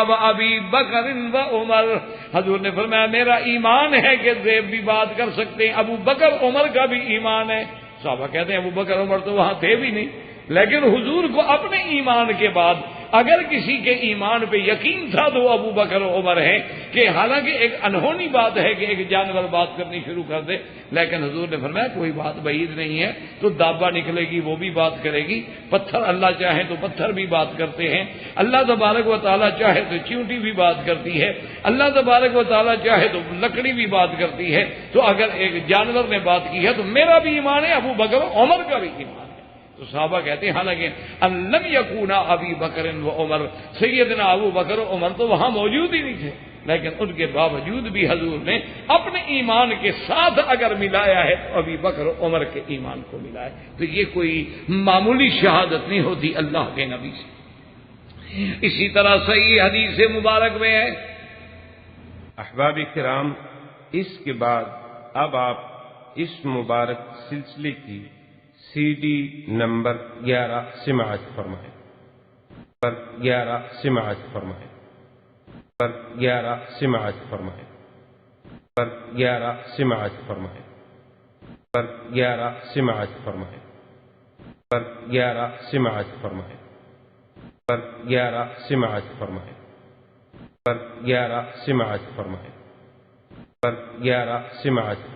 بابی بکر و عمر، حضور نے فرمایا میرا ایمان ہے کہ ذئب بھی بات کر سکتے ہیں، ابو بکر عمر کا بھی ایمان ہے۔ صحابہ کہتے ہیں ابو بکر عمر تو وہاں تھے بھی نہیں، لیکن حضور کو اپنے ایمان کے بعد اگر کسی کے ایمان پہ یقین تھا تو ابو بکر و عمر ہیں کہ حالانکہ ایک انہونی بات ہے کہ ایک جانور بات کرنی شروع کر دے، لیکن حضور نے فرمایا کوئی بات بعید نہیں ہے، تو دابا نکلے گی وہ بھی بات کرے گی، پتھر اللہ چاہے تو پتھر بھی بات کرتے ہیں، اللہ تبارک و تعالیٰ چاہے تو چیونٹی بھی بات کرتی ہے، اللہ تبارک و تعالیٰ چاہے تو لکڑی بھی بات کرتی ہے، تو اگر ایک جانور نے بات کی ہے تو میرا بھی ایمان ہے، ابو بکر و عمر کا بھی ایمان ہے۔ تو صحابہ کہتے ہیں حالانکہ ان لم یکونا ابی بکر و عمر، سیدنا ابو بکر و عمر تو وہاں موجود ہی نہیں تھے، لیکن ان کے باوجود بھی حضور نے اپنے ایمان کے ساتھ اگر ملایا ہے تو ابی بکر و عمر کے ایمان کو ملایا، تو یہ کوئی معمولی شہادت نہیں ہوتی اللہ کے نبی سے۔ اسی طرح صحیح حدیث مبارک میں ہے۔ احباب کرام، اس کے بعد اب آپ اس مبارک سلسلے کی سی ڈی نمبر 11 سماعت فرمائیں، پر 11 سماعت فرمائیں، پر 11 سماعت فرمائیں، پر 11 سماعت فرمائیں، پر 11 سماعت فرمائیں، پر 11 سماعت فرمائیں، پر 11 سماعت فرمائیں، پر 11 سماعت فرمائیں، پر 11 سماعت فرمائیں۔